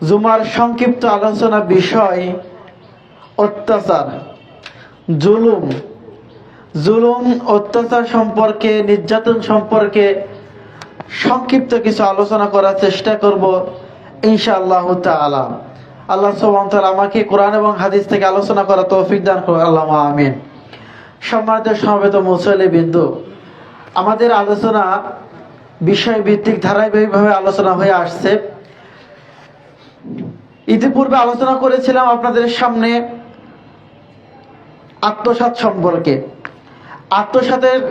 জুমার সংক্ষিপ্ত আলোচনা বিষয় অত্যাচার, জুলুম। জুলুম, অত্যাচার সম্পর্কে, নির্যাতন সম্পর্কে সংক্ষিপ্ত কিছু আলোচনা করার চেষ্টা করব ইনশাআল্লাহ তাআলা। আল্লাহ সুবহানাহু ওয়া তাআলা আমাকে কোরআন এবং হাদিস থেকে আলোচনা করার তৌফিক দান করুন, আল্লাহুম্মা আমিন। সম্মানিত সমবেত মুসল্লিবৃন্দ, আমাদের আলোচনা বিষয় ভিত্তিক ধারাবাহিকভাবে আলোচনা হয়ে আসছে। ইতিপূর্বে আলোচনা করেছিলাম আপনাদের সামনে আত্মসাৎ সম্পর্কে। আত্মসাতের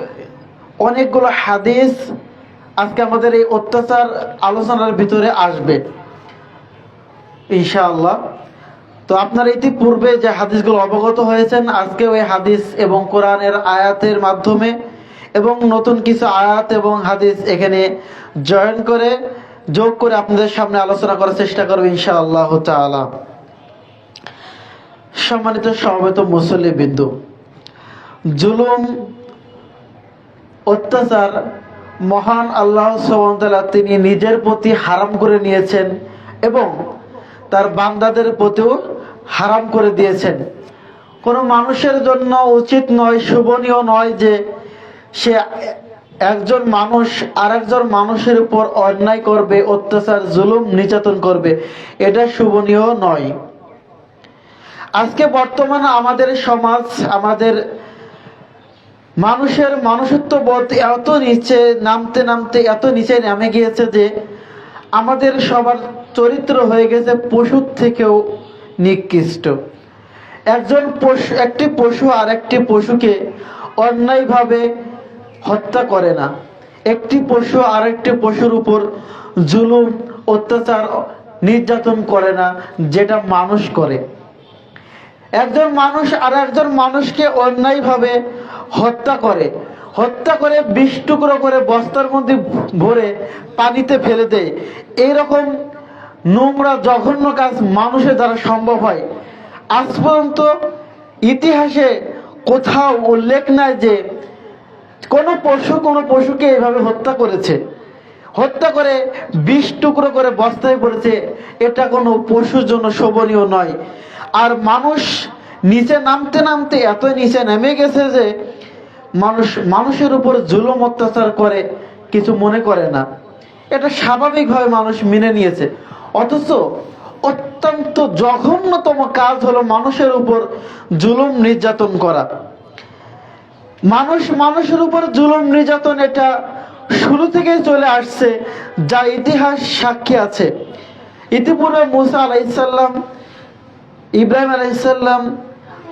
অনেকগুলো হাদিস আজকে আমাদের এই অত্যাচার আলোচনার ভিতরে আসবে ইনশাআল্লাহ। তো আপনারা ইতিপূর্বে যে হাদিসগুলো অবগত হয়েছেন, আজকে ওই হাদিস এবং কোরআনের আয়াতের মাধ্যমে এবং নতুন কিছু আয়াত এবং হাদিস এখানে জয়েন করে, যোগ করে আপনাদের সামনে আলোচনা করার চেষ্টা করব ইনশাআল্লাহ তাআলা। সম্মানিত সমবেত মুসল্লিবৃন্দ, জুলুম, অত্যাচার মহান আল্লাহ সুবহানাহু ওয়া তাআলা তিনি নিজের প্রতি হারাম করে নিয়েছেন এবং তার বান্দাদের প্রতিও হারাম করে দিয়েছেন। কোনো মানুষের জন্য উচিত নয়, শোভনীয় নয় যে সে একজন মানুষ আর একজন মানুষের উপর অন্যায় করবে, অত্যাচার, জুলুম, নির্যাতন করবে। এটা শোভনীয় নয়। আজকে বর্তমানে আমাদের সমাজ, আমাদের মানুষের মনুষ্যত্ব বোধ এত নিচে নামতে নামতে এত নিচে নেমে গিয়েছে যে আমাদের সবার চরিত্র হয়ে গেছে পশুর থেকেও নিকৃষ্ট। একটি পশু আর একটি পশুকে অন্যায়ভাবে হত্যা করে না। একটি পশু আর একটি পশুর উপর জুলুম, অত্যাচার, নির্যাতন করে না, যেটা মানুষ করে। একজন মানুষ আর একজন মানুষকে অন্যায়ভাবে হত্যা করে 20 টুকরো করে বস্তার মধ্যে ভরে পানিতে ফেলে দেয়। এইরকম নোংরা জঘন্য কাজ মানুষের দ্বারা সম্ভব হয়। আজ পর্যন্ত ইতিহাসে কোথাও উল্লেখ নাই যে কোনো পশুকে এইভাবে হত্যা করেছে, হত্যা করে 20 টুকরো করে বস্তায় পড়েছে। এটা কোনো পশুর জন্য শোভনীয় নয়। আর মানুষ নিচে নামতে নামতে এত নিচে নেমে গেছে যে মানুষের উপর জুলুম, অত্যাচার করে, কিছু মনে করে না। এটা স্বাভাবিকভাবে মানুষ মেনে নিয়েছে। অথচ অত্যন্ত জঘন্যতম কাজ হলো মানুষের উপর জুলুম, নির্যাতন করা। মানুষের উপর জুলুম, নির্যাতন এটা শুরু থেকে চলে আসছে, যা ইতিহাস সাক্ষী আছে। ইতিপূর্বে মুসা আলাইহিস সালাম, ইব্রাহিম আলাইহিস সালাম,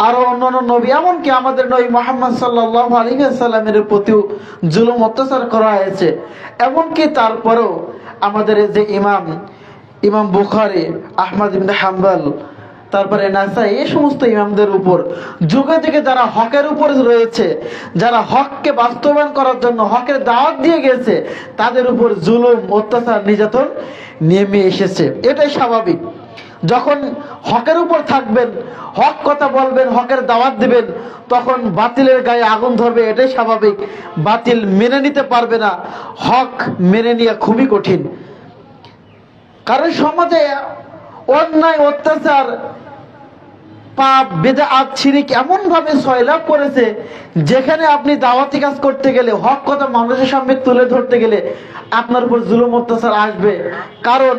আরো অন্যান্য নবী, এমনকি আমাদের নবী মুহাম্মদ সাল্লাল্লাহু আলাইহি ওয়াসাল্লামের প্রতিও জুলুম, অত্যাচার করা হয়েছে। এমনকি তারপরেও আমাদের যে ইমাম বুখারী, আহমদ ইবনে হাম্বল, তারপরে নাসাই, এই সমস্ত ইমামদের উপর যুগে যুগে যারা হকের উপর রয়েছে, যারা হককে বাস্তবায়ন করার জন্য হকের দাওয়াত দিয়ে গেছে, তাদের উপর জুলুম, অত্যাচার, নির্যাতন নেমে এসেছে। এটাই স্বাভাবিক। যখন হকের উপর থাকবেন, হক কথা বলবেন, হকের দাওয়াত দিবেন, তখন বাতিলের গায়ে আগুন ধরবে। এটাই স্বাভাবিক। বাতিল মেনে নিতে পারবে না, হক মেনে নেওয়া খুবই কঠিন। কারণ সমাজে অন্যায়, অত্যাচার, পাপ, বিদআত, শিরক এমন ভাবে সয়লাব করেছে, যেখানে আপনি দাওয়াতি কাজ করতে গেলে, হক কথা মানুষের সামনে তুলে ধরতে গেলে আপনার উপর জুলুম, অত্যাচার আসবে। কারণ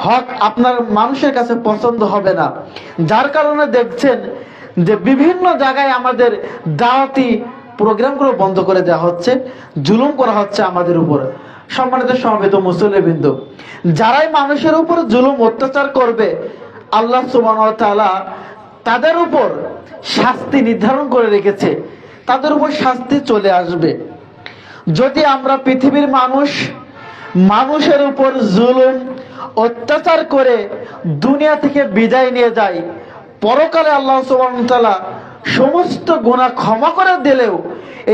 হক আপনার মানুষের কাছে পছন্দ হবে না। যার কারণে দেখছেন যে বিভিন্ন জায়গায় আমাদের দাওয়াতি প্রোগ্রামগুলো বন্ধ করে দেওয়া হচ্ছে, জুলুম করা হচ্ছে আমাদের উপর। সম্মানিত সমবেত মুসল্লিবৃন্দ, যারাই মানুষের উপর জুলুম, অত্যাচার করবে, আল্লাহ সুবহানাহু ওয়া তাআলা তাদের উপর শাস্তি নির্ধারণ করে রেখেছে। তাদের উপর শাস্তি চলে আসবে। যদি আমরা পৃথিবীর মানুষের উপর জুলুম, অত্যাচার করে দুনিয়া থেকে বিদায় নিয়ে যাই, পরকালে আল্লাহ সুবহানাহু ওয়া তাআলা সমস্ত গুনাহ ক্ষমা করে দিলেও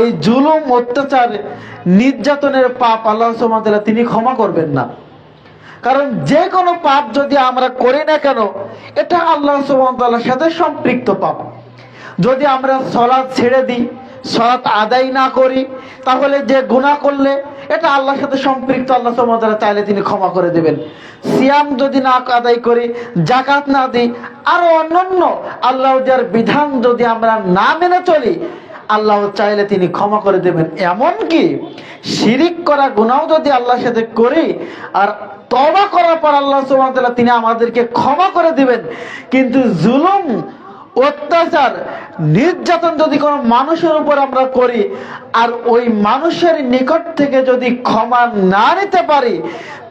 এই জুলুম, অত্যাচার, নির্যাতনের পাপ আল্লাহ সুবহানাহু ওয়া তাআলা তিনি ক্ষমা করবেন না। কারণ যে কোনো পাপ যদি আমরা করি না কেন, এটা আল্লাহ সুবহানাহু ওয়া তাআলার সাথে সম্পৃক্ত পাপ। যদি আমরা সালাত ছেড়ে দিই, সালাত আদায় না করি, তাহলে যে গুনাহ করলে এটা আল্লাহর সাথে সম্পৃক্ত, আল্লাহ সুবহানাহু ওয়া তাআলা চাইলে তিনি ক্ষমা করে দেবেন। সিয়াম যদি না আদায় করি, যাকাত না দিই, আরো অন্যান্য আল্লাহ যার বিধান যদি আমরা না মেনে চলি, আল্লাহ চাইলে তিনি ক্ষমা করে দেবেন। এমনকি শিরিক করা গুনাহ যদি আল্লাহর সাথে করি আর তওবা করার পর আল্লাহ সুবহানাহু ওয়া তাআলা তিনি আমাদেরকে ক্ষমা করে দিবেন। কিন্তু জুলুম, অত্যাচার, নির্যাতন যদি কোনো মানুষের উপর আমরা করি আর ওই মানুষের নিকট থেকে যদি ক্ষমা না নিতে পারি,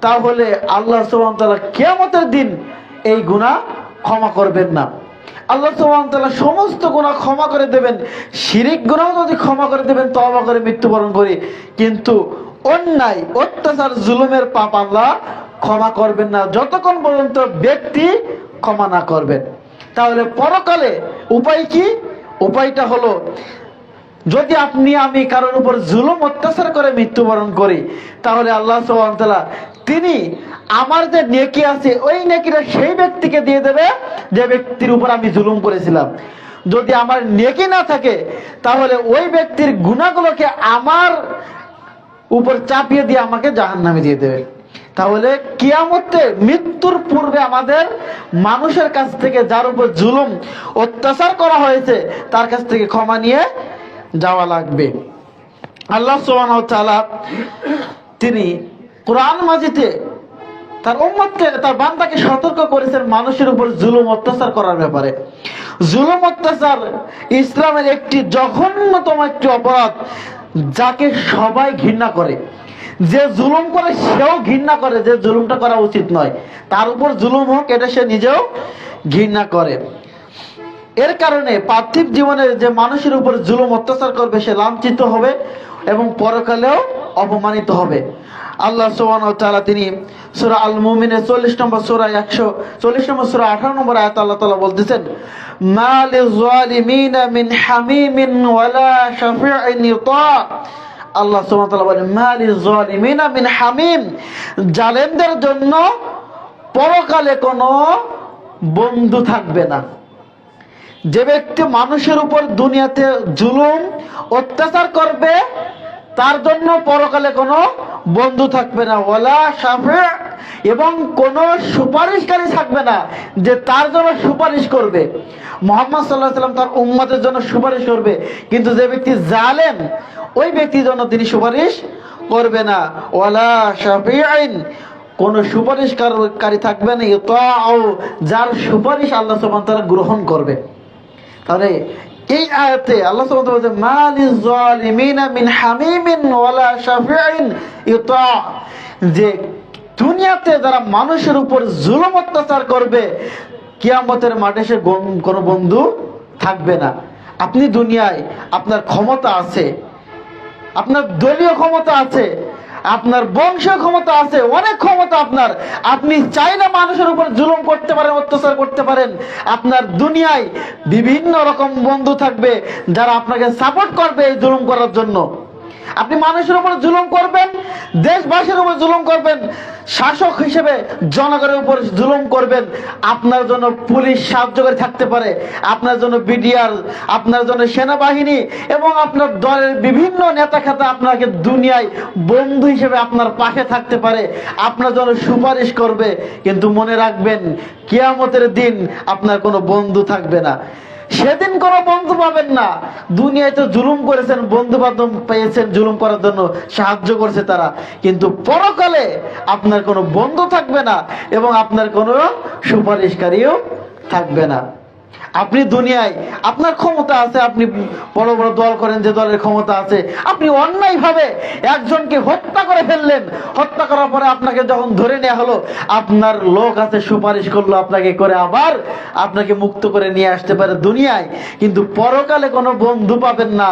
তাহলে আল্লাহ সুবহানাহু ওয়া তাআলা কিয়ামতের দিন এই গুনাহ ক্ষমা করবেন না। আল্লাহ সুবহানাহু ওয়া তাআলা সমস্ত গুনাহ ক্ষমা করে দেবেন, শিরিক গুনাহ যদি ক্ষমা করে দেবেন তওবা করে মৃত্যুবরণ করি, কিন্তু অন্যায়, অত্যাচার, জুলুমের পাপ আল্লাহ ক্ষমা করবেন না যতক্ষণ পর্যন্ত ব্যক্তি ক্ষমা না করবেন। তাহলে পরকালে উপায় কি? উপায়টা হলো, যদি আপনি আমি কারোর উপর জুলুম অত্যাচার করে মৃত্যুবরণ করি, তাহলে আল্লাহ সুবহানাহু ওয়া তাআলা তিনি আমার যে নেকি আছে ওই নেকিটা সেই ব্যক্তিকে দিয়ে দেবে যে ব্যক্তির উপর আমি জুলুম করেছিলাম। যদি আমার নেকি না থাকে, তাহলে ওই ব্যক্তির গুনাহগুলোকে আমার উপর চাপিয়ে দিয়ে আমাকে জাহান্নামে দিয়ে দেবে। তাহলে কিয়ামতে মৃত্যুর পূর্বে আমাদের মানুষের কাছ থেকে যার উপর জুলুম অত্যাচার করা হয়েছে তার কাছ থেকে ক্ষমা নিয়ে যাওয়া লাগবে। আল্লাহ সুবহানাহু ওয়া তাআলা তিনি কোরআন মাজিদে তার উম্মতকে, তার বান্দাকে সতর্ক করেছেন মানুষের উপর জুলুম অত্যাচার করার ব্যাপারে। জুলুম অত্যাচার ইসলামের একটি জঘন্যতম একটি অপরাধ, যাকে সবাই ঘৃণা করে। যে জুলুম করে সেও ঘৃণা করে, যে জুলুমটা করা উচিত নয়, তার উপর জুলুম হোক এটা সে নিজেও ঘৃণা করে। এর কারণে পার্থিব জীবনে যে মানুষের উপর জুলুম অত্যাচার করবে সে লাঞ্ছিত হবে এবং পরকালেও অপমানিত হবে। আল্লাহ সুবহানাহু ওয়া তাআলা তিনি সূরা আল মুমিনের 40 নম্বর সূরা 140 নম্বর সূরা 18 নম্বর আয়াত আল্লাহ তাআলা বলতেছেন, মা লিয-যালিমিনা মিন হামিমিন ওয়ালা শাফি'in ইউতা। আল্লাহ সুবহানাহু ওয়া তাআলা বলেন, মা লিয-যালিমিনা মিন হামিম, জালেমদের জন্য পরকালে কোনো বন্ধু থাকবে না। যে ব্যক্তি মানুষের উপর দুনিয়াতে জুলুম অত্যাচার করবে তার জন্য পরকালে কোনো বন্ধু থাকবে না, ওয়ালা শাফি', এবং কোনো সুপারিশকারী থাকবে না যে তার জন্য সুপারিশ করবে। মুহাম্মদ সাল্লাল্লাহু আলাইহি ওয়াসাল্লাম তার উম্মতের জন্য সুপারিশ করবে, কিন্তু যে ব্যক্তি জালেম ওই ব্যক্তির জন্য তিনি সুপারিশ করবে না। ওয়ালা শাফি'ইন, কোন সুপারিশকারী থাকবে না, ইউতাউ, যার সুপারিশ আল্লাহ সুবহানাহু ওয়া তাআলা গ্রহণ করবে। তাহলে এই আয়াতে আল্লাহ সুবহানাহু ওয়া তাআলা বলেন, মা লিয-যালিমিনা মিন হামিমিন ওয়ালা শাফি'ইন ইউতা, যে দুনিয়াতে যারা মানুষের উপর জুলুম অত্যাচার করবে কিয়ামতের মাঠে সে কোনো বন্ধু থাকবে না। আপনি দুনিয়ায় আপনার ক্ষমতা আছে, আপনার দলীয় ক্ষমতা আছে, আপনার বংশীয় ক্ষমতা আছে, অনেক ক্ষমতা আপনার, আপনি চাইলে মানুষের উপর জুলুম করতে পারেন, অত্যাচার করতে পারেন। আপনার দুনিয়ায় বিভিন্ন রকম বন্ধু থাকবে যারা আপনাকে সাপোর্ট করবে এই জুলুম করার জন্য। আপনি মানুষের উপর জুলুম করবেন, দেশবাসীর উপর জুলুম করবেন, শাসক হিসেবে জনগণের উপর জুলুম করবেন, আপনার জন্য পুলিশ সাহায্যকারী থাকতে পারে, আপনার জন্য বিডিআর, আপনার জন্য সেনাবাহিনী এবং আপনার দলের বিভিন্ন নেতা খেতা আপনাকে দুনিয়ায় বন্ধু হিসেবে আপনার পাশে থাকতে পারে, আপনার জন্য সুপারিশ করবে। কিন্তু মনে রাখবেন, কিয়ামতের দিন আপনার কোনো বন্ধু থাকবে না। সেদিন কোনো বন্ধু পাবেন না। দুনিয়ায় তো জুলুম করেছেন, বন্ধু বান্ধব পেয়েছেন জুলুম করার জন্য, সাহায্য করছে তারা, কিন্তু পরকালে আপনার কোনো বন্ধু থাকবে না এবং আপনার কোনো সুপারিশকারীও থাকবে না। আপনি দুনিয়ায় আপনার ক্ষমতা আছে, আপনি বড় বড় দল করেন, যে দলের ক্ষমতা আছে, আপনি অন্যায়ভাবে একজনকে হত্যা করে ফেললেন, হত্যা করার পরে আপনাকে যখন ধরে নেওয়া হলো, আপনার লোক আছে সুপারিশ করলো আপনাকে করে, আবার আপনাকে মুক্ত করে নিয়ে আসতে পারে দুনিয়ায়, কিন্তু পরকালে কোনো বন্ধু পাবেন না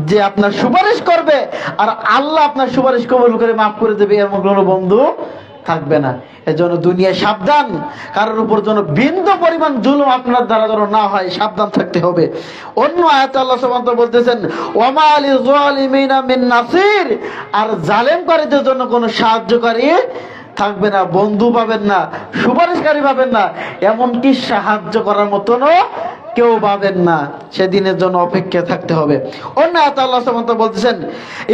যে আপনার সুপারিশ করবে আর আল্লাহ আপনার সুপারিশ কবুল করে মাফ করে দেবে, এমন কোনো বন্ধু থাকবে না। এজন্য দুনিয়ায় সাবধান, কারোর উপর যেন বিন্দু পরিমাণ জুলুম আপনার দ্বারা যেন না হয়, সাবধান থাকতে হবে। অন্য আয়াতে আল্লাহ সুবহানাহু ওয়া তাআলা বলতেছেন, ওয়ামা লিয-যালিমিনা মিন নাসির, আর জালেমকারীদের জন্য কোনো সাহায্যকারী থাকবে না, বন্ধু পাবেন না, সুপারিশকারী পাবেন না, এমনকি সাহায্য করার মতনও কেউ পাবেন না, সেদিনের জন্য অপেক্ষা থাকতে হবে। অন্য আয়াতে আল্লাহ সুবহানাহু ওয়া তাআলা বলতেছেন,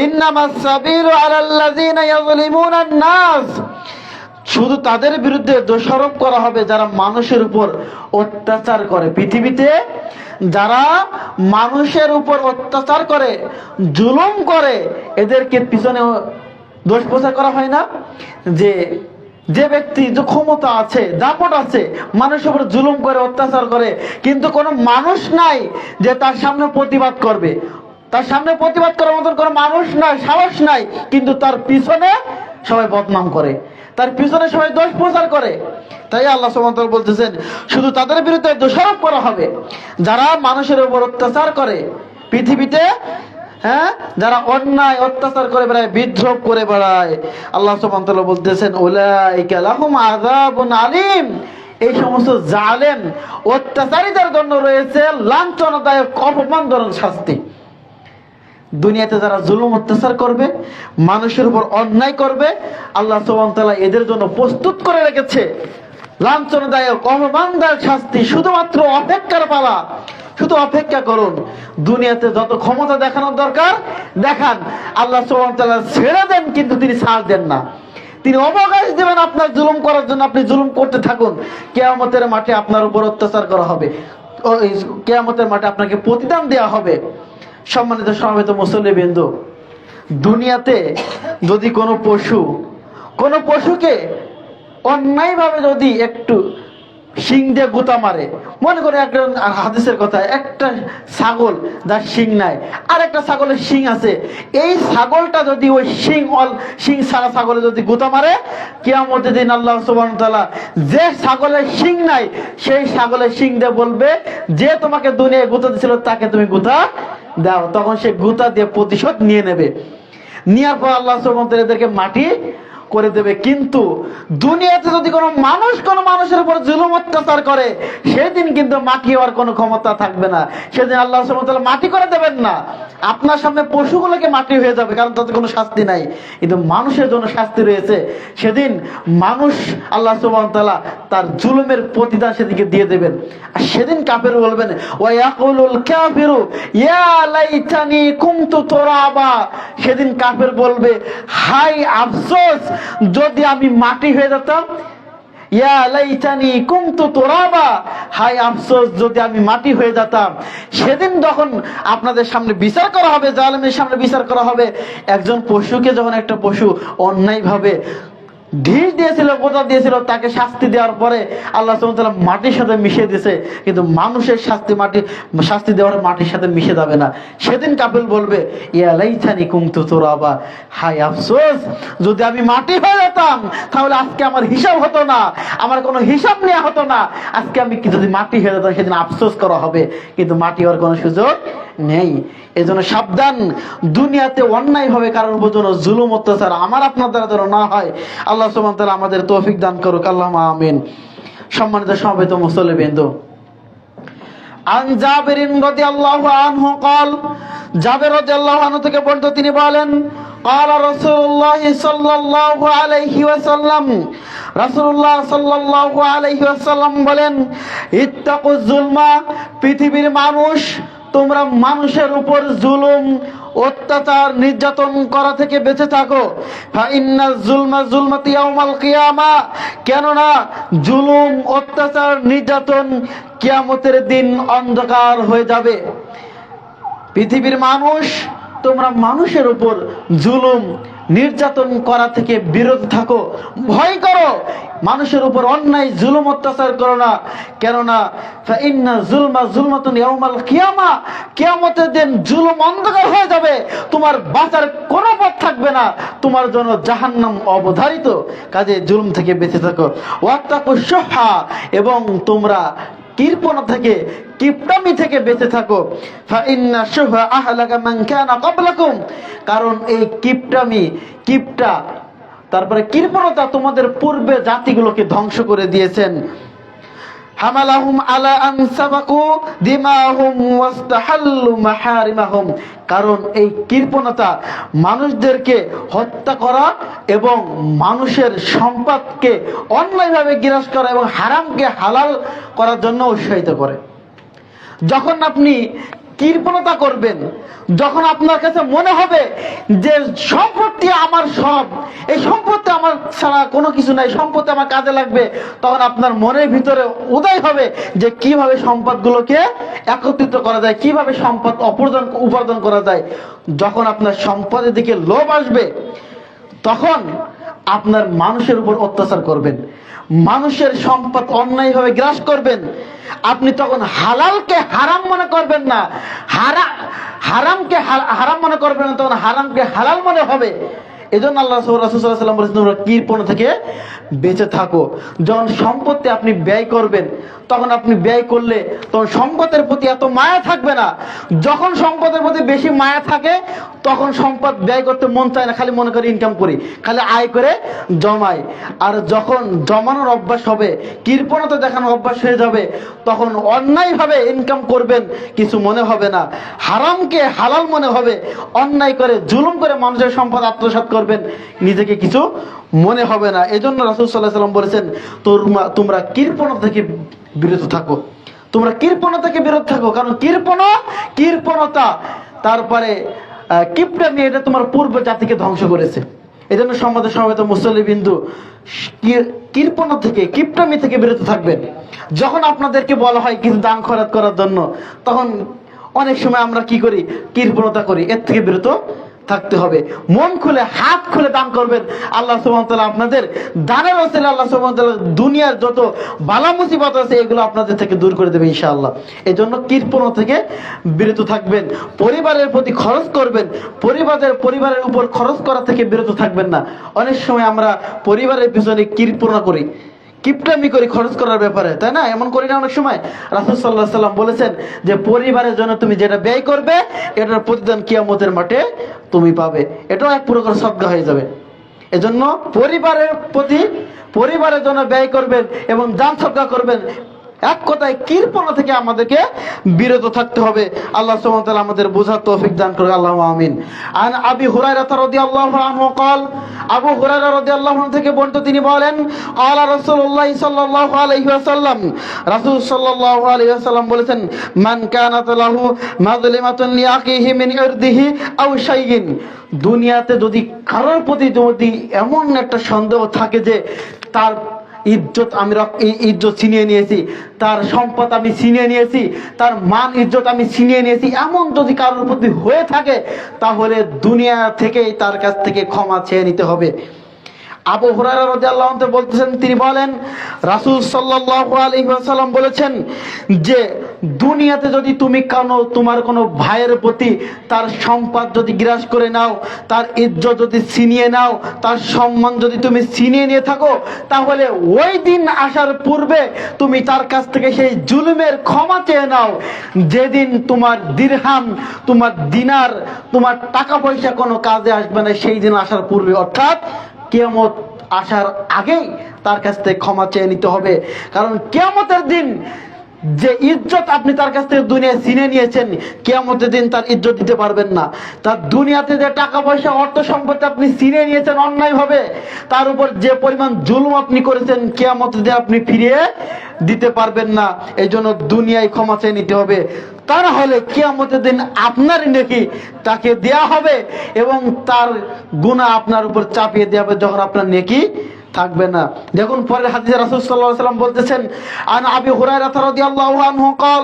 ইন্নামাস সাবিলু আলাল্লাযিনা ইয়াযলিমুনান নাস, শুধু তাদের বিরুদ্ধে দোষারোপ করা হবে যারা মানুষের উপর অত্যাচার করে। পৃথিবীতে যারা মানুষের উপর অত্যাচার করে, জুলুম করে, এদেরকে পিছনে দোষ প্রচার করা হয় না? যে ব্যক্তি যে ক্ষমতা আছে, দাপট আছে, মানুষের উপর জুলুম করে, অত্যাচার করে, কিন্তু কোনো মানুষ নাই যে তার সামনে প্রতিবাদ করবে, তার সামনে প্রতিবাদ করার মতন কোনো মানুষ নাই, সাহস নাই, কিন্তু তার পিছনে সবাই বদনাম করে, তার পিছনে সবাই দোষ প্রচার করে। তাই আল্লাহ সুবহানাহু ওয়া তাআলা বলতেছেন, শুধু তাদের বিরুদ্ধে দোষারোপ করা হবে যারা মানুষের উপর অত্যাচার করে পৃথিবীতে, যারা অন্যায় অত্যাচার করে বেড়ায়, বিদ্রোহ করে বেড়ায়। আল্লাহ সুবহানাহু ওয়া তাআলা বলতেছেন, উলাইকা লাহুম আযাবুন আলীম, এই সমস্ত জালেম অত্যাচারীদের জন্য রয়েছে লাঞ্ছনাদায়ক অপমানজনক শাস্তি। দুনিয়াতে যারা জুলুম অত্যাচার করবে, মানুষের উপর অন্যায় করবে, আল্লাহ সুবহানাহু ওয়া তাআলা এদের জন্য প্রস্তুত করে রেখেছে লাঞ্ছনাদায়ক অপমানদায়ক শাস্তি। শুধুমাত্র অপেক্ষার পালা, শুধু অপেক্ষা করুন। দুনিয়াতে যত ক্ষমতা দেখানোর দরকার দেখান, আল্লাহ সুবহানাহু ওয়া তাআলা ছেড়ে দেন, কিন্তু তিনি ছাড় দেন না। তিনি অবকাশ দেবেন আপনার জুলুম করার জন্য, আপনি জুলুম করতে থাকুন। কিয়ামতের মাঠে আপনার উপর অত্যাচার করা হবে, কিয়ামতের মাঠে আপনাকে প্রতিদান দেওয়া হবে। সম্মানিত সমবেত মুসল্লিবৃন্দ, দুনিয়াতে যদি কোনো পশুকে অন্যায়ভাবে যদি একটু শিং দিয়ে গুতা মারে, মনে করে একটা হাদিসের কথা, একটা ছাগল যার শিং নাই, আর একটা ছাগলের শিং আছে, এই ছাগলটা যদি ওই শিং ছাড়া ছাগলে যদি গুতা মারে, কিয়ামতের দিন আল্লাহ সুবহানাহু ওয়া তাআলা যে ছাগলের শিং নাই সেই ছাগলের শিং দিয়ে বলবে, যে তোমাকে দুনিয়ায় গুতা দিয়েছিল তাকে তুমি গুতা দাও। তখন সে গুতা দিয়ে প্রতিশোধ নিয়ে নেবে। নেওয়ার পর আল্লাহ সুবহানাহু ওয়া তাআলা এদেরকে মাটি করে দেবে। কিন্তু দুনিয়াতে যদি কোনো মানুষের উপর জুলুম অত্যাচার করে, সেদিন কিন্তু মাটি হওয়ার কোনো ক্ষমতা থাকবে না। সেদিন আল্লাহ সুবহানাহু ওয়া তাআলা মাটি করে দেবেন না, আপনার সামনে পশুগুলোকে মাটি হয়ে যাবে, কারণ তাতে কোনো শাস্তি নাই। কিন্তু মানুষের জন্য শাস্তি রয়েছে। সেদিন মানুষ আল্লাহ সুবহানাহু ওয়া তাআলা তার জুলুমের প্রতিদান সেদিকে দিয়ে দেবেন। আর সেদিন কাফের বলবেন, ওয়া ইয়াকুলুল কাফিরু ইয়া লাইতানি কুনতু তুরাবা, সেদিন কাফের বলবে, হায় আফসোস যদি আমি মাটি হয়ে যেতাম। ইয়া লাইতানি কুনতু তুরাবা, হায় আফসোস যদি আমি মাটি হয়ে যেতাম। সেদিন যখন আপনাদের সামনে বিচার করা হবে, জালেমের সামনে বিচার করা হবে, একজন পশুকে যখন একটা পশু অন্যায়ভাবে ঢিল দিয়েছিল, গোতা দিয়েছিল, তাকে শাস্তি দেওয়ার পরে আল্লাহ সুবহানাহু ওয়া তাআলা মাটির সাথে মিশিয়ে দিয়েছে, কিন্তু মানুষের শাস্তি দেওয়ার মাটির সাথে মিশে যাবে না। সেদিন কাফের বলবে, ইয়া লাইতানি কুনতু তুরাবা, হায় আফসোস যদি আমি মাটি হয়ে যেতাম, তাহলে আজকে আমার হিসাব হতো না, আমার কোনো হিসাব নেওয়া হতো না। আজকে আমি যদি মাটি হয়ে যেতাম, সেদিন আফসোস করা হবে, কিন্তু মাটি হওয়ার কোনো সুযোগ নেই। এজন্য সাবধান, দুনিয়াতে অন্যায়ভাবে কারোর উপর যেন জুলুম অত্যাচার আমার আপনার দ্বারা যেন না হয়। আল্লাহ সুবহানাহু ওয়া তাআলা আমাদের তৌফিক দান করুক, আল্লাহুম্মা আমিন। সম্মানিত সমবেত মুসল্লিবৃন্দ, আন জাবির রাদিয়াল্লাহু আনহু قال, জাবির রাদিয়াল্লাহু আনহু থেকে বর্ণিত, তিনি বলেন, قال রাসূলুল্লাহ সাল্লাল্লাহু আলাইহি ওয়াসাল্লাম, রাসূলুল্লাহ সাল্লাল্লাহু আলাইহি ওয়াসাল্লাম বলেন, ইত্তাকুজ জুলমা, পৃথিবীর মানুষ তোমরা মানুষের উপর জুলুম অত্যাচার নির্যাতন করা থেকে বেঁচে থাকো। ফাইন্নাজ জুলমা জুলমাতি ইয়াউমাল কিয়ামা, কেননা জুলুম অত্যাচার নির্যাতন কিয়ামতের দিন অন্ধকার হয়ে যাবে। পৃথিবীর মানুষ তোমরা মানুষের উপর জুলুম নির্যাতন করা থেকে বিরত থাকো, ভয় করো, মানুষের উপর অন্যায় জুলুম অত্যাচার করো না। কেননা ফাইন্না জুলমা জুলমাতুন ইয়াউমাল কিয়ামা, কিয়ামতের দিন জুলুম অন্ধকার হয়ে যাবে, তোমার বাঁচার কোনো পথ থাকবে না, তোমার জন্য জাহান্নাম অবধারিত। কাজে জুলুম থেকে বেঁচে থাকো। ওয়াত্তাকুশ শুহা, এবং তোমরা কৃপণতা থেকে, কিপটামি থেকে বেঁচে থাকো। ফাইন্না শুহা আহলাকা মান কানা ক্বাবলাকুম, কারণ এই কিপটা তারপরে কৃপণতা তোমাদের পূর্বে জাতিগুলোকে ধ্বংস করে দিয়েছেন। হামালাহুম আলা আন সাবাকু দিমাহুম ওয়াস্তাহাল্লু মাহারিমাহুম, কারণ এই কৃপণতা মানুষদেরকে হত্যা করা এবং মানুষের সম্পদকে অন্যায়ভাবে গ্রাস করা এবং হারামকে হালাল করার জন্য উৎসাহিত করে। যখন আপনি কৃপণতা করবেন, যখন আপনার কাছে মনে হবে যে সম্পত্তি আমার সব, এই সম্পত্তি আমার ছাড়া কোনো কিছু নাই, সম্পত্তি আমার কাজে লাগবে, তখন আপনার মনের ভিতরে উদয় হবে যে কিভাবে সম্পদগুলোকে একত্রিত করা যায়, কিভাবে সম্পদ উপার্জন করা যায়। যখন আপনার সম্পদের দিকে লোভ আসবে, তখন আপনার মানুষের উপর অত্যাচার করবেন, মানুষের সম্পদ অন্যায়ভাবে গ্রাস করবেন। আপনি তখন হালালকে হারাম মনে করবেন না, হারামকে হারাম মনে করবেন না, তখন হারামকে হালাল মনে হবে। এজন্য আল্লাহ রাসূল সাল্লাল্লাহু আলাইহি ওয়াসাল্লাম বলেছেন, তোমরা কৃপণতা থেকে বেঁচে থাকো। যখন সম্পত্তি আপনি ব্যয় করবেন, তখন আপনি ব্যয় করলে তখন সম্পদের প্রতি এত মায়া থাকবে না। যখন সম্পদের প্রতি বেশি মায়া থাকে, তখন সম্পদ ব্যয় করতে মন চায় না, খালি মনে করে ইনকাম করি, খালি আয় করে জমাই। আর যখন জমানোর অভ্যাস হবে, কৃপণতা দেখানোর অভ্যাস হয়ে যাবে, তখন অন্যায়ভাবে ইনকাম করবেন, কিছু মনে হবে না, হারামকে হালাল মনে হবে। অন্যায় করে জুলুম করে মানুষের সম্পদ আত্মসাৎ করবেন, নিজেকে কিছু মনে হবে না। এজন্য রাসূল সাল্লাল্লাহু আলাইহি ওয়াসাল্লাম বলেছেন, তোমরা কৃপণতা থেকে বিরত থাকো, তোমরা কৃপণতা থেকে বিরত থাকো। কারণ কৃপণতা, তারপরে কিপটামি, এটা তোমার পূর্ব জাতিকে ধ্বংস করেছে। এই জন্য সমাজের সমবেত মুসল্লি বিন্দু, কৃপণতা থেকে, কিপটামি থেকে বিরত থাকবেন। যখন আপনাদেরকে বলা হয় কিছু দান খয়রাত করার জন্য, তখন অনেক সময় আমরা কি করি, কৃপণতা করি। এর থেকে বিরত থাকতে হবে। মন খুলে, হাত খুলে দান করবেন। আল্লাহ সুবহানাহু ওয়া তাআলা আপনাদের দানের ওসিলায় আল্লাহ সুবহানাহু ওয়া তাআলা দুনিয়ার যত বালা মুসিবত আছে এগুলো আপনাদের থেকে দূর করে দেবে ইনশাআল্লাহ। এই জন্য কৃপণতা থেকে বিরত থাকবেন। পরিবারের প্রতি খরচ করবেন, পরিবারের উপর খরচ করা থেকে বিরত থাকবেন না। অনেক সময় আমরা পরিবারের পিছনে কৃপণতা করি, কিপটামি করি খরচ করার ব্যাপারে, তাই না? এমন করি না অনেক সময়? রাসূল সাল্লাল্লাহু আলাইহি ওয়াসাল্লাম বলেছেন যে পরিবারের জন্য তুমি যেটা ব্যয় করবে, এটার প্রতিদান কিয়ামতের মাঠে তুমি পাবে। এটাও এক প্রকার সদকা হয়ে যাবে। এজন্য পরিবারের জন্য ব্যয় করবেন এবং দান সদকা করবেন। এক কথায় কৃপণতা থেকে আমাদেরকে বিরত থাকতে হবে। আল্লাহ সুবহানাহু ওয়া তাআলা আমাদের বোঝার তৌফিক দান করুন, আল্লাহুম্মা আমিন। আন আবি হুরায়রা রাদিয়াল্লাহু আনহু قال, আবু হুরায়রা রাদিয়াল্লাহু আনহু থেকে বর্ণিত, তিনি বলেন, قال রাসূলুল্লাহ সাল্লাল্লাহু আলাইহি ওয়াসাল্লাম, রাসূল সাল্লাল্লাহু আলাইহি ওয়াসাল্লাম বলেছেন, মান কানাত লাহু মাজলিমাতুন লিআখিহি মিন ইরদিহি আও শাইইন, দুনিয়াতে যদি কারোর প্রতি যদি এমন একটা সন্দেহ থাকে যে তার ইজ্জত ইজ্জত ছিনিয়ে নিয়েছি, তার সম্পদ আমি ছিনিয়ে নিয়েছি, তার মান ইজ্জত আমি ছিনিয়ে নিয়েছি, এমন যদি কারোর প্রতি হয়ে থাকে, তাহলে দুনিয়া থেকেই তার কাছ থেকে ক্ষমা চেয়ে নিতে হবে। আবু হুরায়রা রাদিয়াল্লাহু আনহু বলতেছেন, তিনি বলেন, রাসূল সাল্লাল্লাহু আলাইহি ওয়াসাল্লাম বলেছেন যে দুনিয়াতে যদি তুমি তোমার কোনো ভাইয়ের প্রতি তার সম্পদ যদি গ্রাস করে নাও, তার ইজ্জত যদি ছিনিয়ে নাও, তার সম্মান যদি তুমি ছিনিয়ে নিয়ে থাকো, তাহলে ওই দিন আসার পূর্বে তুমি তার কাছ থেকে সেই জুলুমের ক্ষমা চেয়ে নাও। যেদিন তোমার দিরহাম, তোমার দিনার, তোমার টাকা পয়সা কোনো কাজে আসবে না, সেই দিন আসার পূর্বে, অর্থাৎ কিয়ামত আসার আগেই তার কাছ থেকে ক্ষমা চেয়ে নিতে হবে। কারণ কিয়ামতের দিন যে ইজ্জত আপনি তার কাছ থেকে দুনিয়ায় ছিনিয়ে নিয়েছেন, কিয়ামতের দিন তার ইজ্জত দিতে পারবেন না। তার দুনিয়াতে যে টাকা পয়সা, অর্থ সম্পত্তি আপনি ছিনিয়ে নিয়েছেন অন্যায়ভাবে, তার উপর যে পরিমাণ জুলুম আপনি করেছেন, কিয়ামতের দিন আপনি ফিরিয়ে দিতে পারবেন না। এই জন্য দুনিয়ায় ক্ষমা চেয়ে নিতে হবে। তা না হলে কিয়ামতের দিন আপনার নেকি তাকে দেয়া হবে এবং তার গুনাহ আপনার উপর চাপিয়ে দেওয়া হবে, যখন আপনার নেকি থাকবে না। দেখুন পরের হাদিসে রাসূল সাল্লাল্লাহু আলাইহি ওয়াসাল্লাম বলতেছেন, আন আবি হুরায়রা রাদিয়াল্লাহু আনহু قال,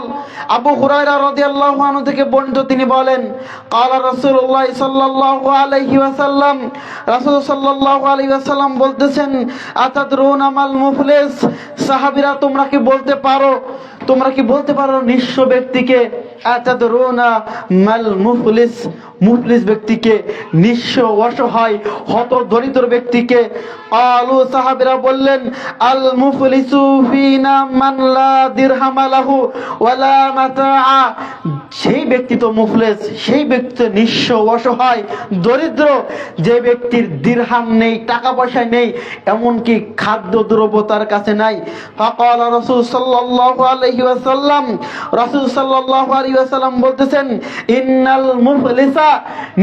আবু হুরায়রা রাদিয়াল্লাহু আনহু থেকে বর্ণিত, তিনি বলেন, قال রাসূলুল্লাহ সাল্লাল্লাহু আলাইহি ওয়াসাল্লাম, রাসূল সাল্লাল্লাহু আলাইহি ওয়াসাল্লাম বলতেছেন, আতাদরুনা মাল মুফলিস, সাহাবীরা তোমরা কি বলতে পারো নিঃস্ব ব্যক্তিকে? আতাদরুনা মাল মুফলিস, মুফলিস ব্যক্তিকে, নিঃস্ব, অসহায়, হত দরিদ্র ব্যক্তিকে? আলু, সাহাবীরা বললেন, আল মুফলিসু ফিনা মান লা দিরহাম লাহু ওয়ালা মাতাআ, সেই ব্যক্তি তো মুফলিস, সেই ব্যক্তি তো নিঃস্ব, অসহায়, দরিদ্র, যে ব্যক্তির দিরহাম নেই, টাকা পয়সা নেই, এমনকি খাদ্য দ্রব্য তার কাছে নাই। ফাকাল রাসূল সাল্লাল্লাহু আলাইহি আলাইহি ওয়াসাল্লাম, রাসূল সাল্লাল্লাহু আলাইহি ওয়াসাল্লাম বলতেছেন, ইন্নাল মুফলিসা,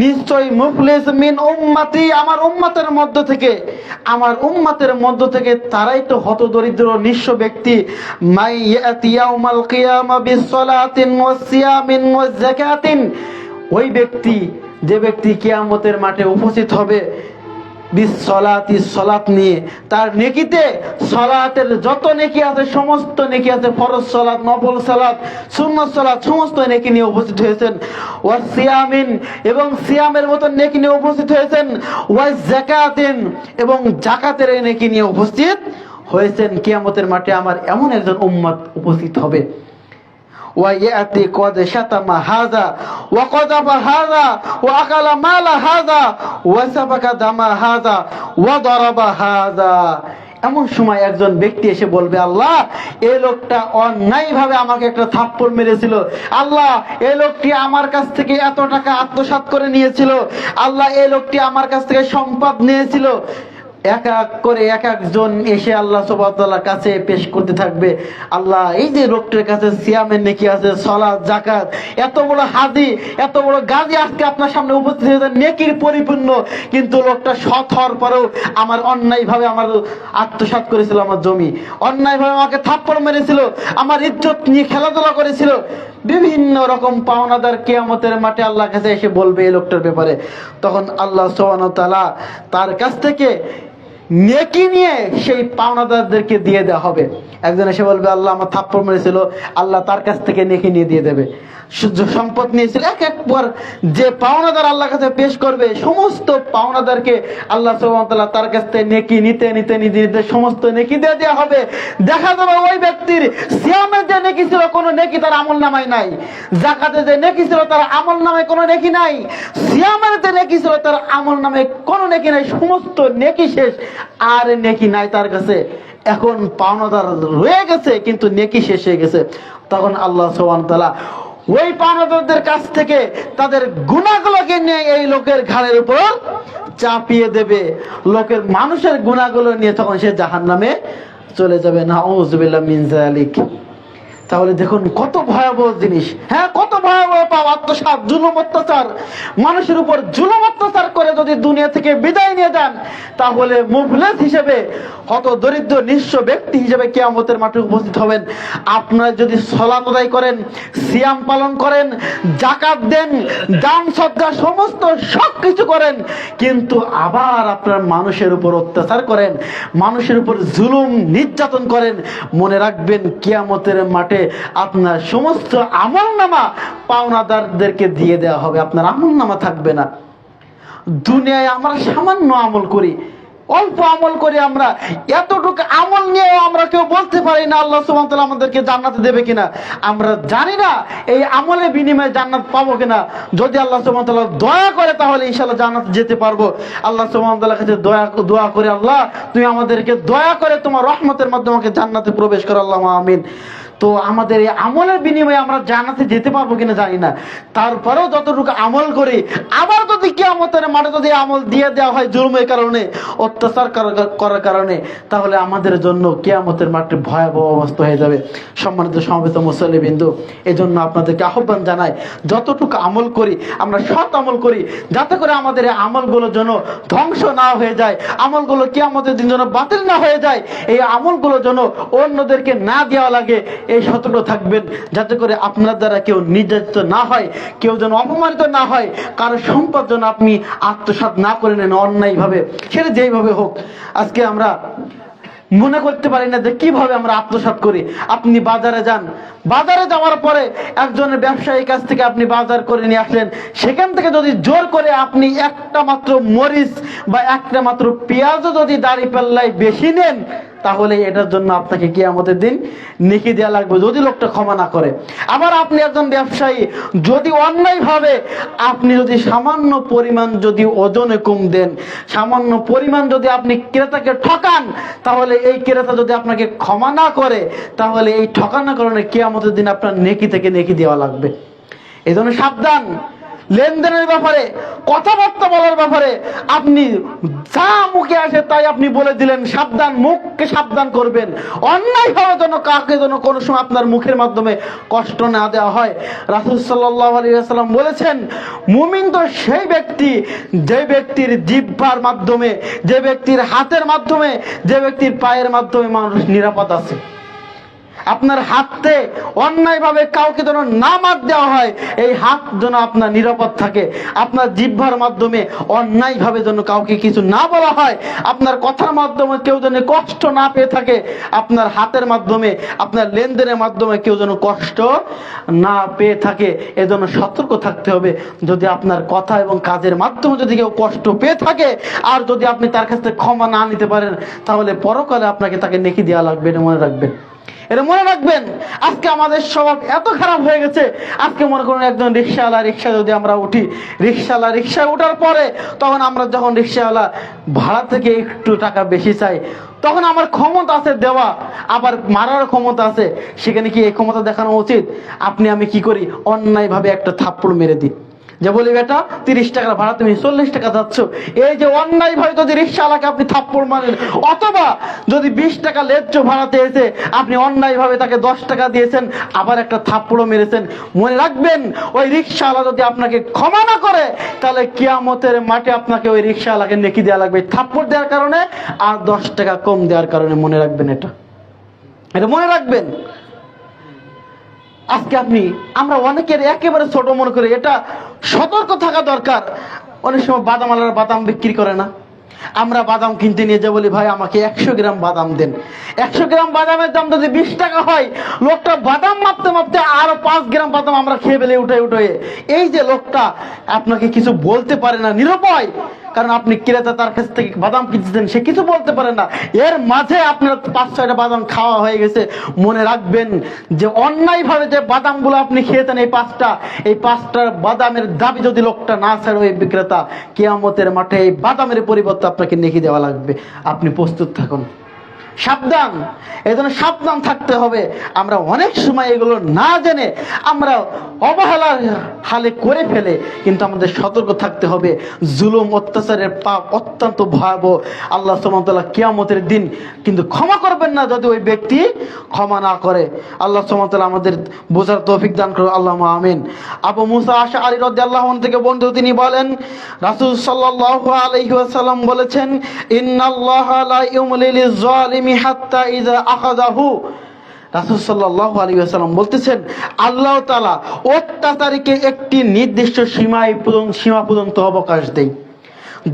নিশ্চয় মুফলিস মিন উম্মতি, আমার উম্মতের মধ্য থেকে, আমার উম্মতের মধ্য থেকে তারাই তো হতদরিদ্র নিঃস্ব ব্যক্তি, মাই ইয়াতি ইয়াউমাল কিয়ামা বিসসালাতিন ওয়াস সিয়ামিন ওয়াজ যাকাতিন, ওই ব্যক্তি, যে ব্যক্তি কিয়ামতের মাঠে উপস্থিত হবে বিসসালাতি, সালাত নিয়ে, তার নেকিতে সালাতের যত নেকি আছে সমস্ত নেকি আছে, ফরজ সালাত, নফল সালাত, সুন্নাত সালাত, সমস্ত নেকি নিয়ে উপস্থিত হয়েছেন, ওয়াস সিয়ামিন, এবং সিয়ামের মতো নেকি নিয়ে উপস্থিত হয়েছেন, ওয়াজ যাকাতিন, এবং যাকাতের নেকি নিয়ে উপস্থিত হয়েছেন। কিয়ামতের মাঠে আমার এমন একজন উম্মত উপস্থিত হবে, ওয়ায়াতি কদ শাতামা হাযা ওয়া কযাবা হাযা ওয়া আকালা মালা হাযা ওয়া সাফাকা দামা হাযা ওয়া দারাবা হাযা, এমন সময় একজন ব্যক্তি এসে বলবে, আল্লাহ এই লোকটা অন্যায়ভাবে আমাকে একটা থাপ্পড় মেরেছিল, আল্লাহ এই লোকটি আমার কাছ থেকে এত টাকা আত্মসাৎ করে নিয়েছিল, আল্লাহ এই লোকটি আমার কাছ থেকে সম্পদ নিয়েছিল। এক এক করে এক একজন এসে আল্লাহ সুবহানাহু ওয়া তাআলার কাছে পেশ করতে থাকবে, আল্লাহ এই যে লোকটার কাছে সিয়ামের নেকি আছে, সালাত, যাকাত, এত বড় হাজি, এত বড় গাজী আজকে আপনার সামনে উপস্থিত হয়েছে, নেকির পরিপূর্ণ, কিন্তু লোকটা সৎ হওয়ার পরেও আমার অন্যায়ভাবে আমার আত্মসাৎ করেছিল, আমার জমি অন্যায়ভাবে আমাকে থাপ্পড় মেরেছিল, আমার ইজ্জত নিয়ে খেলাধুলা করেছিল। বিভিন্ন রকম পাওনাদার কিয়ামতের মাঠে আল্লাহর কাছে এসে বলবে এই লোকটার ব্যাপারে। তখন আল্লাহ সুবহানাহু ওয়া তাআলা তার কাছ থেকে নেকি নিয়ে সেই পাওনাদারদেরকে দিয়ে দেওয়া হবে। একজন এসে বলবে, আল্লাহ আমার থাপ্পড় মেরেছিল, আল্লাহ তার কাছ থেকে নেকি নিয়ে দিয়ে দেবে। সম্পদ নিয়েছিল, এক একবার যে পাওনাদার আল্লাহর কাছে পেশ করবে, সমস্ত পাওনাদারকে আল্লাহ সুবহানাহু ওয়া তাআলা তার কাছ থেকে নেকি নিতে নিতে নিতে নিতে সমস্ত নেকি দিয়ে দেওয়া হবে। দেখা যাবে ওই ব্যক্তির সিয়ামের যে নেকি ছিল কোনো নেকি তার আমলনামায় নাই, যাকাতে যে নেকি ছিল তার আমলনামায় কোনো নেকি নাই, সিয়ামের যে নেকি ছিল তার আমলনামায় কোনো নেকি নাই, সমস্ত নেকি শেষ, আর নেকি নাই তার কাছে। এখন পাওনাদার রয়ে গেছে কিন্তু নেকি শেষ হয়ে গেছে। তখন আল্লাহ সুবহানাহু ওয়া তাআলা ওই পাওনাদারদের কাছ থেকে তাদের গুনাহগুলোকে নিয়ে এই লোকের ঘাড়ের উপর চাপিয়ে দেবে, লোকের মানুষের গুনাহগুলো নিয়ে তখন সে জাহান্নামে চলে যাবে। নাউযু বিল্লাহি মিন যালিক। তাহলে দেখুন কত ভয়াবহ জিনিস, হ্যাঁ কত ভয়াবহ পাপ, আত্মসাৎ, জুলুম, অত্যাচার, মানুষের উপর জুলুম অত্যাচার করে যদি দুনিয়া থেকে বিদায় নিয়ে যান, তাহলে মুফলিস হিসেবে, হত দরিদ্র নিঃস্ব ব্যক্তি হিসেবে কিয়ামতের মাঠে উপস্থিত হবেন। আপনারা যদি সালাত আদায় করেন, সিয়াম পালন করেন, যাকাত দেন, দান সদকা সমস্ত সব কিছু করেন, কিন্তু আবার আপনার মানুষের উপর অত্যাচার করেন, মানুষের উপর জুলুম নির্যাতন করেন, মনে রাখবেন কিয়ামতের মাঠে আপনার সমস্ত আমলনামা পাওনাদারদেরকে দিয়ে দেওয়া হবে, আপনার আমলনামা থাকবে না। দুনিয়ায় আমরা সামান্য আমল করি, অল্প আমল করি, আমরা এতটুকু আমল নিয়েও আমরা কেউ বলতে পারি না আল্লাহ সুবহানাহু ওয়া তাআলা আমাদেরকে জান্নাতে দেবে কিনা। আমরা জানি না এই আমলের বিনিময়ে জান্নাত পাবো কিনা। যদি আল্লাহ সুবহানাহু ওয়া তাআলা দয়া করে তাহলে ইনশাআল্লাহ জান্নাতে যেতে পারবো। আল্লাহ সুবহানাহু ওয়া তাআলার কাছে দোয়া করে, আল্লাহ তুমি আমাদেরকে দয়া করে তোমার রহমতের মাধ্যমে জান্নাতে প্রবেশ করো, আল্লাহুম্মা আমিন। তো আমাদের এই আমলের বিনিময়ে আমরা জান্নাতে যেতে পারবো কিনা জানি না, তারপরেও যতটুকু আমল করি, আবার যদি কিয়ামতের মাঠে যদি আমল দিয়ে দেওয়া হয় জুলুমের কারণে, অত্যাচার করার কারণে, তাহলে আমাদের জন্য কিয়ামতের মাঠে ভয়াবহ অবস্থা হয়ে যাবে। সম্মানিত সমবেত মুসল্লিবৃন্দ, এজন্য আপনাদেরকে আহ্বান জানাই, যতটুকু আমল করি আমরা সৎ আমল করি, যাতে করে আমাদের এই আমলগুলো যেন ধ্বংস না হয়ে যায়, আমলগুলো কিয়ামতের দিন যেন বাতিল না হয়ে যায়, এই আমলগুলো যেন অন্যদেরকে না দেওয়া লাগে, এই সতর্ক থাকবেন, যাতে করে আপনার দ্বারা কেউ নির্যাতিত না হয়, কেউ যেন অপমানিত না হয়, কারো সম্পদ যেন আপনি আত্মসাৎ না করে নেন অন্যায়ভাবে, সেটা যেইভাবে হোক। আজকে আমরা মনে করতে পারি না যে কিভাবে আমরা আত্মসাৎ করি। আপনি বাজারে যান, বাজারে যাওয়ার পরে একজনের ব্যবসায়ীর কাছ থেকে আপনি বাজার করে নিয়ে আসলেন, সেখান থেকে যদি জোর করে আপনি একটা মাত্র মরিচ বা একটা মাত্র পেঁয়াজও যদি দাড়ি পাল্লায় বেশি নেন, তাহলে এটার জন্য আপনাকে কিয়ামতের দিন নেকি দেওয়া লাগবে, যদি লোকটা ক্ষমা না করে। আবার আপনি একজন ব্যবসায়ী, যদি অন্যায়ভাবে আপনি যদি সামান্য পরিমাণ যদি ওজনে কম দেন, সামান্য পরিমাণ যদি আপনি ক্রেতাকে ঠকান, তাহলে এই ক্রেতা যদি আপনাকে ক্ষমা না করে, তাহলে এই ঠকানোর কারণে কিয়ামতের দিন আপনার নেকি থেকে নেকি দেওয়া লাগবে। এই জন্য সাবধান, লেনদেনের ব্যাপারে, কথাবার্তা বলার ব্যাপারে আপনি যা মুখে আসে তাই আপনি বলে দিলেন। সাবধান, মুখকে সাবধান করবেন। অন্যায়ভাবে যেন কাউকে যেন কোনো সময় আপনার মুখের মাধ্যমে কষ্ট না দেওয়া হয়। রাসূল সাল্লাল্লাহু আলাইহি ওয়াসাল্লাম বলেছেন, মুমিন তো সেই ব্যক্তি যে ব্যক্তির জিহ্বার মাধ্যমে, যে ব্যক্তির হাতের মাধ্যমে, যে ব্যক্তির পায়ের মাধ্যমে মানুষ নিরাপদ আছে। আপনার হাতে অন্যায়ভাবে কাউকে যেন না মার দেওয়া হয়, এই হাত যেন আপনার নিরাপদ থাকে। আপনার জিহ্বার মাধ্যমে অন্যায়ভাবে যেন কাউকে কিছু না বলা হয়, আপনার কথার মাধ্যমে কেউ যেন কষ্ট না পেয়ে থাকে, আপনার হাতের মাধ্যমে, আপনার লেনদেনের মাধ্যমে কেউ যেন কষ্ট না পেয়ে থাকে, এজন্য সতর্ক থাকতে হবে। যদি আপনার কথা এবং কাজের মাধ্যমে যদি কেউ কষ্ট পেয়ে থাকে, আর যদি আপনি তার কাছ থেকে ক্ষমা না নিতে পারেন, তাহলে পরকালে আপনাকে তাকে নেকি দেওয়া লাগবে। এটা মনে রাখবেন, এটা মনে রাখবেন। আজকে আমাদের স্বভাব এত খারাপ হয়ে গেছে। আজকে মনে করুন একজন রিক্সাওয়ালা, রিক্সা যদি আমরা উঠি, রিক্সাওয়ালা রিক্সায় ওঠার পরে তখন আমরা যখন রিক্সাওয়ালা ভাড়া থেকে একটু টাকা বেশি চাই, তখন আমার ক্ষমতা আছে দেওয়া, আবার মারার ক্ষমতা আছে। সেখানে কি এই ক্ষমতা দেখানো উচিত? আপনি আমি কি করি? অন্যায়ভাবে একটা থাপ্পড় মেরে দিই, যে বলি বেটা 30 টাকার ভাড়া তুমি 40 টাকা যাচ্ছ। এই যে অন্যায় ভাবে যদি রিক্সাওয়ালাকে আপনি থাপ্পড় মারেন, অথবা যদি 20 টাকা ন্যায্য ভাড়াতে এসে আপনি অন্যায় ভাবে তাকে 10 টাকা দিয়েছেন, আবার একটা থাপ্পড়ও মেরেছেন, মনে রাখবেন ওই রিক্সাওয়ালা যদি আপনাকে ক্ষমা না করে, তাহলে কিয়ামতের মাঠে আপনাকে ওই রিক্সাওয়ালাকে নেকি দেওয়া লাগবে, থাপ্পড় দেওয়ার কারণে আর 10 টাকা কম দেওয়ার কারণে। মনে রাখবেন, এটা মনে রাখবেন। আজকে আমরা অনেকের একেবারে ছোট মনে করি, এটা সতর্ক থাকা দরকার। অনেক সময় বাদামওয়ালারা বাদাম বিক্রি করে না, আমরা বাদাম কিনতে নিয়ে যে বলি ভাই আমাকে 100 গ্রাম বাদাম দেন। 100 গ্রাম বাদামের দাম যদি 20 টাকা হয়, লোকটা বাদাম মাপতে মাপতে আরো 5 গ্রাম বাদাম আমরা খেয়ে ফেলে উঠে। এই যে লোকটা আপনাকে কিছু বলতে পারে না, নিরুপায়, কারণ আপনি ক্রেতা, তার কাছ থেকে বাদাম কিনতেছেন, সে কিছু বলতে পারে না। এর মাঝে আপনার 5-6টা বাদাম খাওয়া হয়ে গেছে। মনে রাখবেন যে অন্যায়ভাবে যে বাদামগুলো আপনি খেয়েছেন, এই পাঁচটার বাদামের দাবি যদি লোকটা না ছাড়ে, ওই বিক্রেতা, কিয়ামতের মাঠে এই বাদামের পরিবর্তে আপনাকে নেকি দেওয়া লাগবে। আপনি প্রস্তুত থাকুন, সাবধান। এই জন্য সাবধান থাকতে হবে। আমরা অনেক সময় এগুলো না জেনে আমরা অবহেলার হালে করে ফেলে, কিন্তু আমাদের সতর্ক থাকতে হবে। জুলুম, অত্যাচারের পাপ অত্যন্ত ভয়াবহ। আল্লাহ সুবহানাহু ওয়া তাআলা কিয়ামতের দিন কিন্তু ক্ষমা করবেন না যদি ওই ব্যক্তি ক্ষমা না করে। আল্লাহ সুবহানাহু ওয়া তাআলা আমাদের বোঝার তৌফিক দান করুন, আল্লাহুম্মা আমিন। আবু মুসা আশআরী রাদিয়াল্লাহু আনহু থেকে বর্ণিত, তিনি বলেন রাসূল সাল্লাল্লাহু আলাইহি ওয়াসাল্লাম বলেছেন, ইন্নাল্লাহা লা ইউমলিল যালিমি হাত্তা ইযা আখাযাহু। রাসূল সাল্লাল্লাহু আলাইহি ওয়াসাল্লাম বলতেছেন, আল্লাহ তাআলা অত্যাচারীকে একটি নির্দিষ্ট সীমা পর্যন্ত অবকাশ দেয়।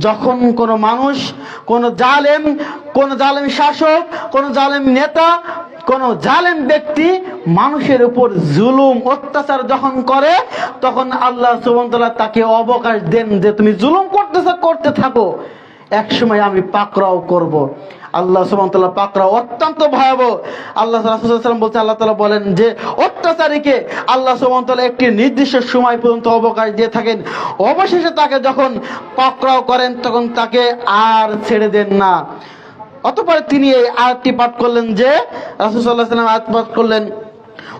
যখন কোনো মানুষ, কোনো জালেম শাসক, কোনো জালেম নেতা, কোনো জালেম ব্যক্তি মানুষের উপর জুলুম, অত্যাচার যখন করে, তখন আল্লাহ সুবহানাহু ওয়া তাআলা তাকে অবকাশ দেন যে তুমি জুলুম করতে থাকো, এক সময় আমি পাকড়াও করব। আল্লাহ সুবহানাহু ওয়া তাআলা পাকড়াও অত্যন্ত ভয়াবহ। আল্লাহ রাসূল সাল্লাল্লাহু আলাইহি ওয়াসাল্লাম বলতে, আল্লাহ তাআলা বলেন যে অত্যাচারীকে আল্লাহ সুবহানাহু ওয়া তাআলা একটি নির্দিষ্ট সময় পর্যন্ত অবকাশ দিয়ে থাকেন। অবশেষে তাকে যখন পাকড়াও করেন, তখন তাকে আর ছেড়ে দেন না। অতঃপর তিনি এই আয়াতটি পাঠ করলেন, যে রাসূল সাল্লাল্লাহু আলাইহি ওয়াসাল্লাম আয়াত পাঠ করলেন,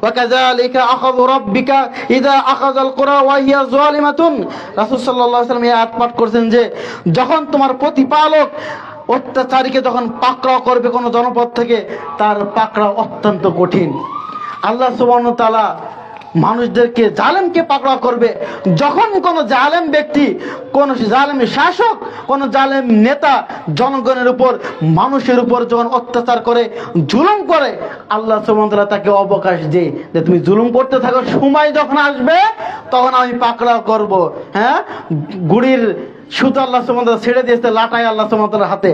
وَكَذَلِكَ أَخَذُ رَبِّكَ إِذَا أَخَذَ الْقُرَى وَهِيَ ظَالِمَةٌ। রাসূল সাল্লাল্লাহু আলাইহি ওয়াসাল্লাম এই আয়াত পাঠ করেছেন যে যখন তোমার প্রতিপালক অত্যাচারীকে যখন পাকড়াও করবে কোনো জনপদ থেকে, তার পাকড়াও অত্যন্ত কঠিন। আল্লাহ সুবহানাহু ওয়া তাআলা মানুষদেরকে, জালেমকে পাকড়াও করবে যখন কোন জালেম ব্যক্তি, কোন জালেম শাসক, কোন জালেম নেতা জনগণের উপর, মানুষের উপর যখন অত্যাচার করে, জুলুম করে, আল্লাহ সুবহানাহু ওয়া তাআলা তাকে অবকাশ দেয় যে তুমি জুলুম করতে থাকো, সময় যখন আসবে তখন আমি পাকড়াও করব। গুড়ির সুতো আল্লাহ সুবহানাহু ওয়া তাআলা ছেড়ে দিয়েছে লাটাই আল্লাহ সুবহানাহু ওয়া তাআলার হাতে,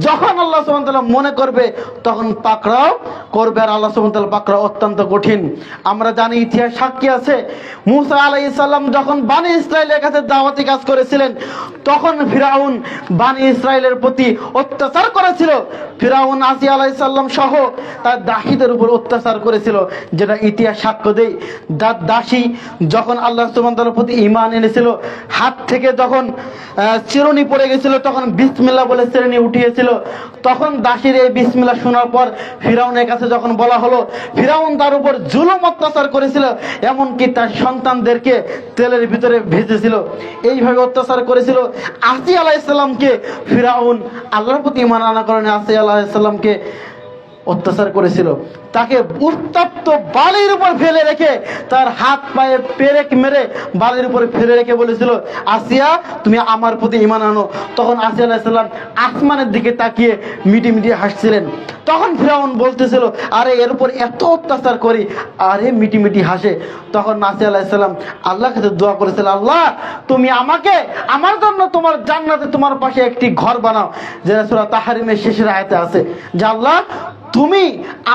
যখন আল্লাহ সুবহানাহু ওয়া তাআলা মনে করবে তখন পাকড়াও করবে। আর আল্লাহ সুবহানাহু ওয়া তাআলা পাকড়াও অত্যন্ত কঠিন। আমরা জানি, ইতিহাস সাক্ষী আছে, মূসা আলাইহিস সালাম যখন বনি ইসরাইলের কাছে দাওয়াতি কাজ করেছিলেন, তখন ফিরাউন বনি ইসরাইলের প্রতি অত্যাচার করেছিল। ফিরাউন আসিয়া আলাইহিস সালাম সহ তার দাসীদের উপর অত্যাচার করেছিল, যেটা ইতিহাস সাক্ষ্য দেয়। যার দাসী যখন আল্লাহ সুবহানাহু ওয়া তাআলার প্রতি ঈমান এনেছিল, হাত থেকে যখন চিরুনি পড়ে গেছিল, তখন বিসমিল্লাহ বলে চিরুনি উঠিয়েছিল। তখন দাসীর এই বিসমিল্লাহ শোনার পর ফিরাউনের কাছে যখন বলা হলো, ফিরাউন তার উপর জুলুম অত্যাচার করেছিল, এমনকি তার সন্তানদেরকে তেলের ভিতরে ভেজেছিল, এইভাবে অত্যাচার করেছিল। আসিয়া আলাইহিস সালামকে ফিরাউন আল্লাহর প্রতি ঈমান আনার কারণে আসিয়া আলাইহিস সালামকে অত্যাচার করেছিল। তাকে উত্তপ্ত বালির উপর ফেলে রেখে, তার হাত পায়ে পেরেক মেরে বালির উপরে ফেলে রেখে বলেছিল, আসিয়া তুমি আমার প্রতি ঈমান আনো। তখন আসিয়া আলাইহিস সালাম আসমানের দিকে তাকিয়ে মিটি মিটি হাসছিলেন। তখন ফিরাউন বলতেছিল, আরে এর উপর এত অত্যাচার করি, আরে মিটি মিটি হাসে। তখন আসিয়া আলাইহিস সালাম আল্লাহর কাছে দোয়া করেছিল, আল্লাহ তুমি আমাকে, আমার জন্য তোমার জান্নাতে তোমার পাশে একটি ঘর বানাও, যেটা সূরা তাহরিমের শেষের আয়াতে আছে, যে আল্লাহ তুমি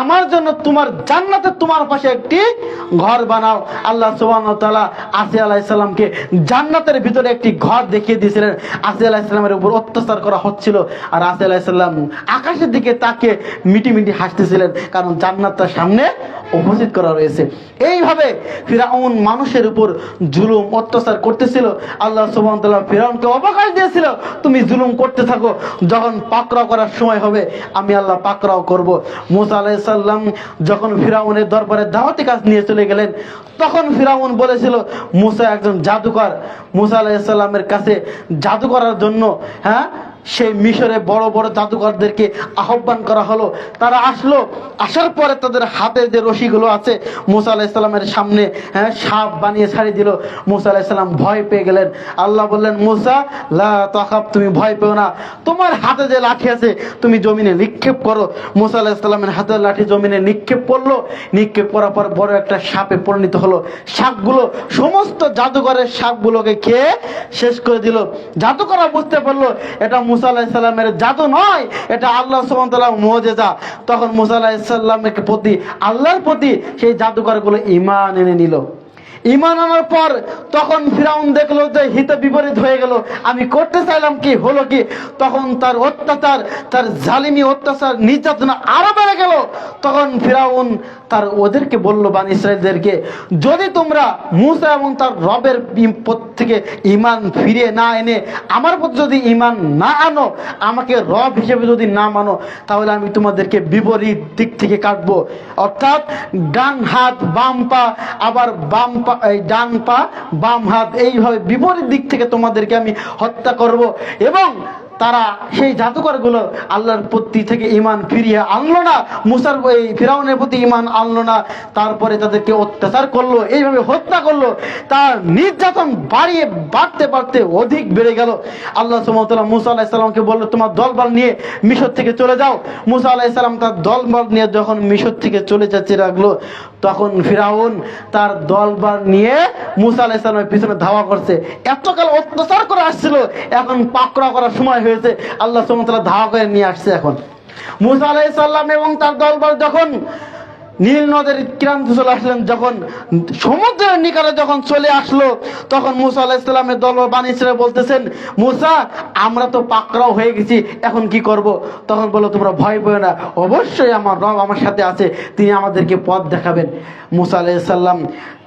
আমার জন্য তোমার জান্নাতে তোমার পাশে একটি ঘর বানাও। আল্লাহ সুবহানাহু ওয়া তাআলা আসিয়া আলাইহিস সালামকে জান্নাতের ভিতরে একটি ঘর দেখিয়ে দিয়েছিলেন। আসিয়া আলাইহিস সালামের উপর অত্যাচার করা হচ্ছিল, আর আসিয়া আলাইহিস সালাম আকাশের দিকে তাকিয়ে মিটি মিটি হাসতেছিলেন, কারণ জান্নাতটা সামনে উপস্থিত করা রয়েছে। এইভাবে ফিরাউন মানুষের উপর জুলুম অত্যাচার করতেছিল। আল্লাহ সুবহানাহু ওয়া তাআলা ফিরাউনকে অবকাশ দিয়েছিল, তুমি জুলুম করতে থাকো, যখন পাকড়াও করার সময় হবে আমি আল্লাহ পাকড়াও করব। মুসা আলাইহিস সালাম যখন ফিরাউনের দরবারে দাওয়াতি কাজ নিয়ে চলে গেলেন, তখন ফিরাউন বলেছিল মুসা একজন জাদুকর। মুসা আলাইহিস সালামের কাছে জাদু করার জন্য সেই মিশরে বড় বড় জাদুকরদেরকে আহ্বান করা হলো। তারা আসলো, আসার পরে তাদের হাতে যে রশিগুলো আছে মুসা আলাইহিস সালামের সামনে সাপ বানিয়ে ছাড়িয়ে দিল। মুসা আলাইহিস সালাম ভয় পেয়ে গেলেন। আল্লাহ বললেন, মুসা লা তাখাফ, তুমি ভয় পেও না, তোমার হাতে যে লাঠি আছে তুমি জমিনে নিক্ষেপ করো। মুসা আলাইহিস সালামের হাতের লাঠি জমিনে নিক্ষেপ করলো। নিক্ষেপ করার পর বড় একটা সাপে পরিণত হলো। সাপগুলো সমস্ত জাদুকরের সাপগুলোকে খেয়ে শেষ করে দিল। জাদুকররা বুঝতে পারলো এটা মুসা আলাইহিস সালামের জাদু নয়, এটা আল্লাহ সুবহানাহু ওয়া তাআলার মুজিজা। তখন মুসা আলাইহিস সালামের প্রতি, আল্লাহর প্রতি সেই জাদুকরগুলো ঈমান এনে নিল। ঈমান আনার পর তখন ফিরাউন দেখলো যে হিতে বিপরীত হয়ে গেল, আমি করতে চাইলাম কি হলো কি, তখন তার অত্যাচার, তার জালিমি অত্যাচার নির্যাতনা আরো বেড়ে গেল। তখন ফিরাউন তার ওদেরকে বলল, বানি ইসরাইলদেরকে, যদি তোমরা মুসা এবং তার রবের পথ থেকে ঈমান ফিরিয়ে না এনে আমার প্রতি যদি ঈমান না আনো, আমাকে রব হিসেবে যদি না মানো, তাহলে আমি তোমাদেরকে বিপরীত দিক থেকে কাটবো। অর্থাৎ ডান হাত বাম পা, আবার বাম পা ডান পা বাম হাত, এইভাবে বিপরীত দিক থেকে তোমাদেরকে আমি হত্যা করব। এবং তারা সেই জাদুকরগুলো আল্লাহর প্রতি থেকে ঈমান ফিরিয়ে আনলো না, মুসার এই ফিরাউনের প্রতি ঈমান আনলো না। তারপরে তাদেরকে অত্যাচার করলো, এইভাবে হত্যা করলো। তার নির্যাতন বাড়তে বাড়তে অধিক বেড়ে গেল। আল্লাহ সুবহানাহু ওয়া তাআলা মুসা আলাইহিস সালামকে বলল, তোমার দলবল নিয়ে মিশর থেকে চলে যাও। মুসা আলাইহিস সালাম তার দলবল নিয়ে যখন মিশর থেকে চলে যেতে লাগলো, তখন ফিরাউন তার দলবল নিয়ে মুসা আলাইহিস সালামের পিছনে ধাওয়া করছে। এতকাল অত্যাচার করে আসছিল, এখন পাকড়া করার সময় হয়েছে, আল্লাহ সুবহানাহু ওয়া তাআলা ধাওয়া করে নিয়ে আসছে। এখন মুসা আলাইহিস সালাম এবং তার দলবল যখন নীল নদের কিনারে চলে আসলেন, যখন সমুদ্রের নিকটে যখন চলে আসলো, তখন মুসা আলাইহিস সালামের দলবল বানি ইসরাইল বলতেছেন, মুসা আমরা তো পাকড়াও হয়ে গেছি, এখন কি করব? তখন বলল, তোমরা ভয় পেও না, অবশ্যই আমার রব আমার সাথে আছে, তিনি আমাদেরকে পথ দেখাবেন। মুসা আলাইহিস সালাম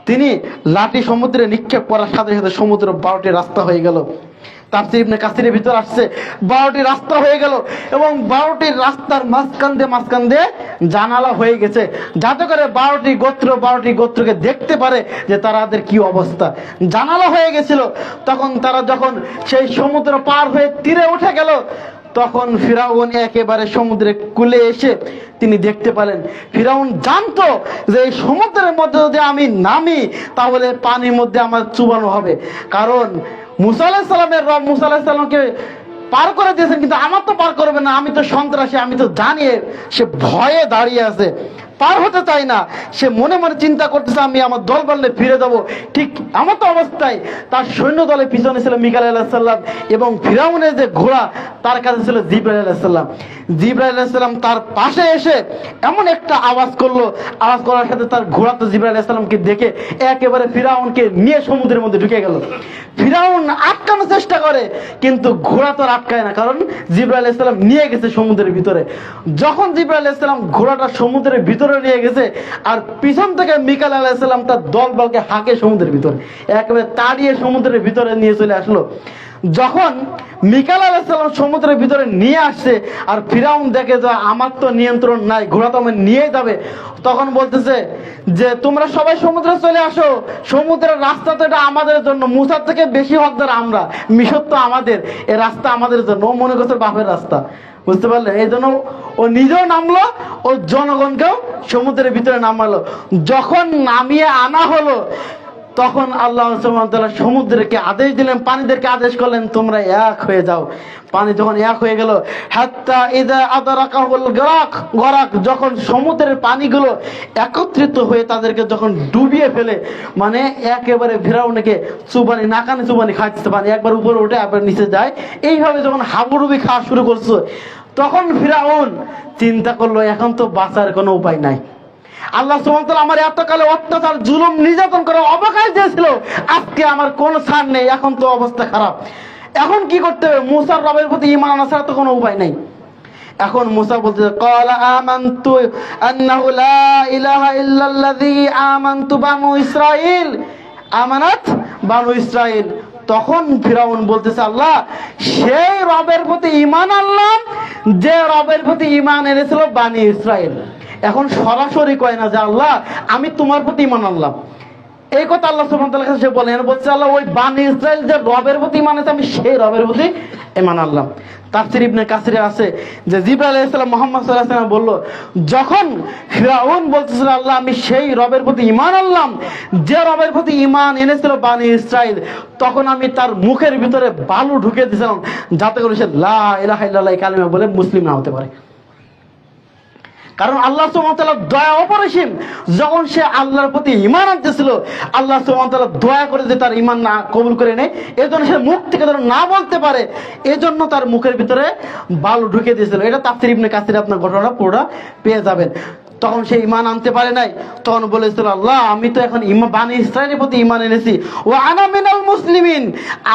তিনি লাঠি সমুদ্রে নিক্ষেপ করার সাথে সাথে সমুদ্র 12টি রাস্তা হয়ে গেল। তাফসীর ইবনে কাসিরের ভিতর আসছে 12টি রাস্তা হয়ে গেল, এবং 12টি রাস্তার মাঝখান দিয়ে জানালা হয়ে গেছে, যাতে করে 12টি গোত্রকে দেখতে পারে যে তাদের কি অবস্থা। জানালা হয়ে গেছিল। তখন তারা যখন সেই সমুদ্র পার হয়ে তীরে উঠে গেল, তখন ফিরাউন একেবারে সমুদ্রের কূলে এসে তিনি দেখতে পেলেন, ফিরাউন জানতো যে এই সমুদ্রের মধ্যে যদি আমি নামি, তাহলে পানির মধ্যে আমার চুবানো হবে। কারণ মুসা আলাইহিস সালামের রব মুসা আলাইহিস সালামকে পার করে দিয়েছেন, কিন্তু আমার তো পার করবে না, আমি তো সন্ত্রাসী, আমি তো জানি। সে ভয়ে দাঁড়িয়ে আছে, পার হতে চাই না। সে মনে মনে চিন্তা করতেছে, আমি আমার দল বললে ফিরে যাবো। ঠিক আমার তো অবস্থায় তার সৈন্য দলের পিছনে ছিল মিকাইল আলাইহিস সালাম, এবং ফিরাউনের যে ঘোড়া তার কাছে ছিল জিবরাইল আলাইহিস সালাম। জিবরাইল আলাইহিস সালাম তার পাশে এসে এমন একটা আওয়াজ করলো, আওয়াজ করার সাথে তার ঘোড়া তো জিবরাইল আলাইহিস সালামকে দেখে একেবারে ফিরাউনকে নিয়ে সমুদ্রের মধ্যে ঢুকে গেল। ফিরাউন আটকানোর চেষ্টা করে, কিন্তু ঘোড়া তো আটকায় না, কারণ জিবরাইল আলাইহিস সালাম নিয়ে গেছে সমুদ্রের ভিতরে। যখন জিবরাইল আলাইহিস সালাম ঘোড়াটা সমুদ্রের ভিতরে নিয়ে গেছে, আর পিছন থেকে মিকাইল আলাইহিস সালাম তার দলবলকে হাঁকে সমুদ্রের ভিতরে, একেবারে তাড়িয়ে সমুদ্রের ভিতরে নিয়ে চলে আসলো। যখন মিকাইল আলাইহিস সালাম সমুদ্রের ভিতরে নিয়ে আসছে আর ফিরাউন দেখে যে আমার তো নিয়ন্ত্রণ নাই, ঘোড়া তো আমার নিয়ে যাবে, তখন বলতেছে যে তোমরা সবাই সমুদ্রে চলে আসো, সমুদ্রের রাস্তা তো এটা আমাদের জন্য, মুসার থেকে বেশি হকদার আমরা, মিশর তো আমাদের, এই রাস্তা আমাদের জন্য। ও মনে করছে বাপের রাস্তা, বুঝতে পারলে? এই জন্য ও নিজেও নামলো, ও জনগণকেও সমুদ্রের ভিতরে নামালো। যখন নামিয়ে আনা হলো তখন আল্লাহ সুবহানাহু ওয়া তাআলা সমুদ্রকে আদেশ দিলেন, পানিদেরকে আদেশ করলেন তোমরা এক হয়ে যাও। পানি যখন এক হয়ে গেল, হাত্তা ইযা আদরাকাহুল গরাক, যখন সমুদ্রের পানিগুলো একত্রিত হয়ে তাদেরকে যখন ডুবিয়ে ফেলে, মানে একেবারে ফিরাউনকে চুবানি, নাকানে চুবানি খাচ্ছে পানি, একবার উপরে উঠে একবার নিচে যায়, এইভাবে যখন হাবুডুবি খাওয়া শুরু করছে, তখন ফিরাউন চিন্তা করলো এখন তো বাঁচার কোনো উপায় নাই। আল্লাহ সুবহানাহু ওয়া তাআলা আমার এতকালে অত্যাচার, জুলুম, নির্যাতন করে অবকাশ দিয়েছিল, আজকে আমার কোনো ছাড় নেই, এখন তো অবস্থা খারাপ। এখন কি করতে হবে? মুসার রবের প্রতি ঈমান আনা ছাড়া তো কোনো উপায় নেই। এখন মুসা বলতেছে ক্বালা আমানতু আন্নাহু লা ইলাহা ইল্লাল্লাযী আমানতু বানু ইসরাঈল, আমানাত বানু ইসরাঈল। তখন ফিরাউন বলতেছে আল্লাহ, সেই রবের প্রতি ঈমান আনলাম যে রবের প্রতি ঈমান এনেছিল বানি ইসরাঈল। এখন সরাসরি কয় না যে আল্লাহ আমি তোমার প্রতি ঈমান আনলাম, এই কথা আল্লাহ সুবহানাহু ওয়া তাআলার কাছে বলেন, বলছে আল্লাহ ওই বানি ইসরাঈল যে রবের প্রতি ঈমান এনেছে আমি সেই রবের প্রতি ঈমান আনলাম। তাফসীর ইবনে কাসিরে আছে যে জিবরাইল আলাইহিস সালাম মুহাম্মদ সাল্লাল্লাহু আলাইহি ওয়াসাল্লাম বলল, যখন ফিরাউন বলতেছিল আল্লাহ আমি সেই রবের প্রতি ঈমান আনলাম যে রবের প্রতি ঈমান এনেছিল বানি ইসরাঈল, তখন আমি তার মুখের ভিতরে বালু ঢুকে দিয়েছিলাম যাতে করে সে লা ইলাহা ইল্লাল্লাহ কালিমা বলে মুসলিম না হতে পারে। কারণ আল্লাহ সুবহানাহু ওয়া তাআলা দয়া অপরিসীম, যখন সে আল্লাহর প্রতি ঈমান আনতেছিল আল্লাহ সুবহানাহু ওয়া তাআলা দয়া করে যে তার ঈমান না কবুল করে নেয়, এজন্য সে মুখ থেকে যেন না বলতে পারে, এজন্য তার মুখের ভিতরে বালু ঢুকে দিয়েছিল। এটা তাফসীর ইবনে কাসিরে আপনার ঘটনাটা পুরোটা পেয়ে যাবেন। তখন সে ঈমান আনতে পারে নাই, তখন বলেছিল আল্লাহ আমি তো এখন বানি ইসরাঈলের প্রতি ঈমান এনেছি, ওয়া আনা মিনাল মুসলিমিন,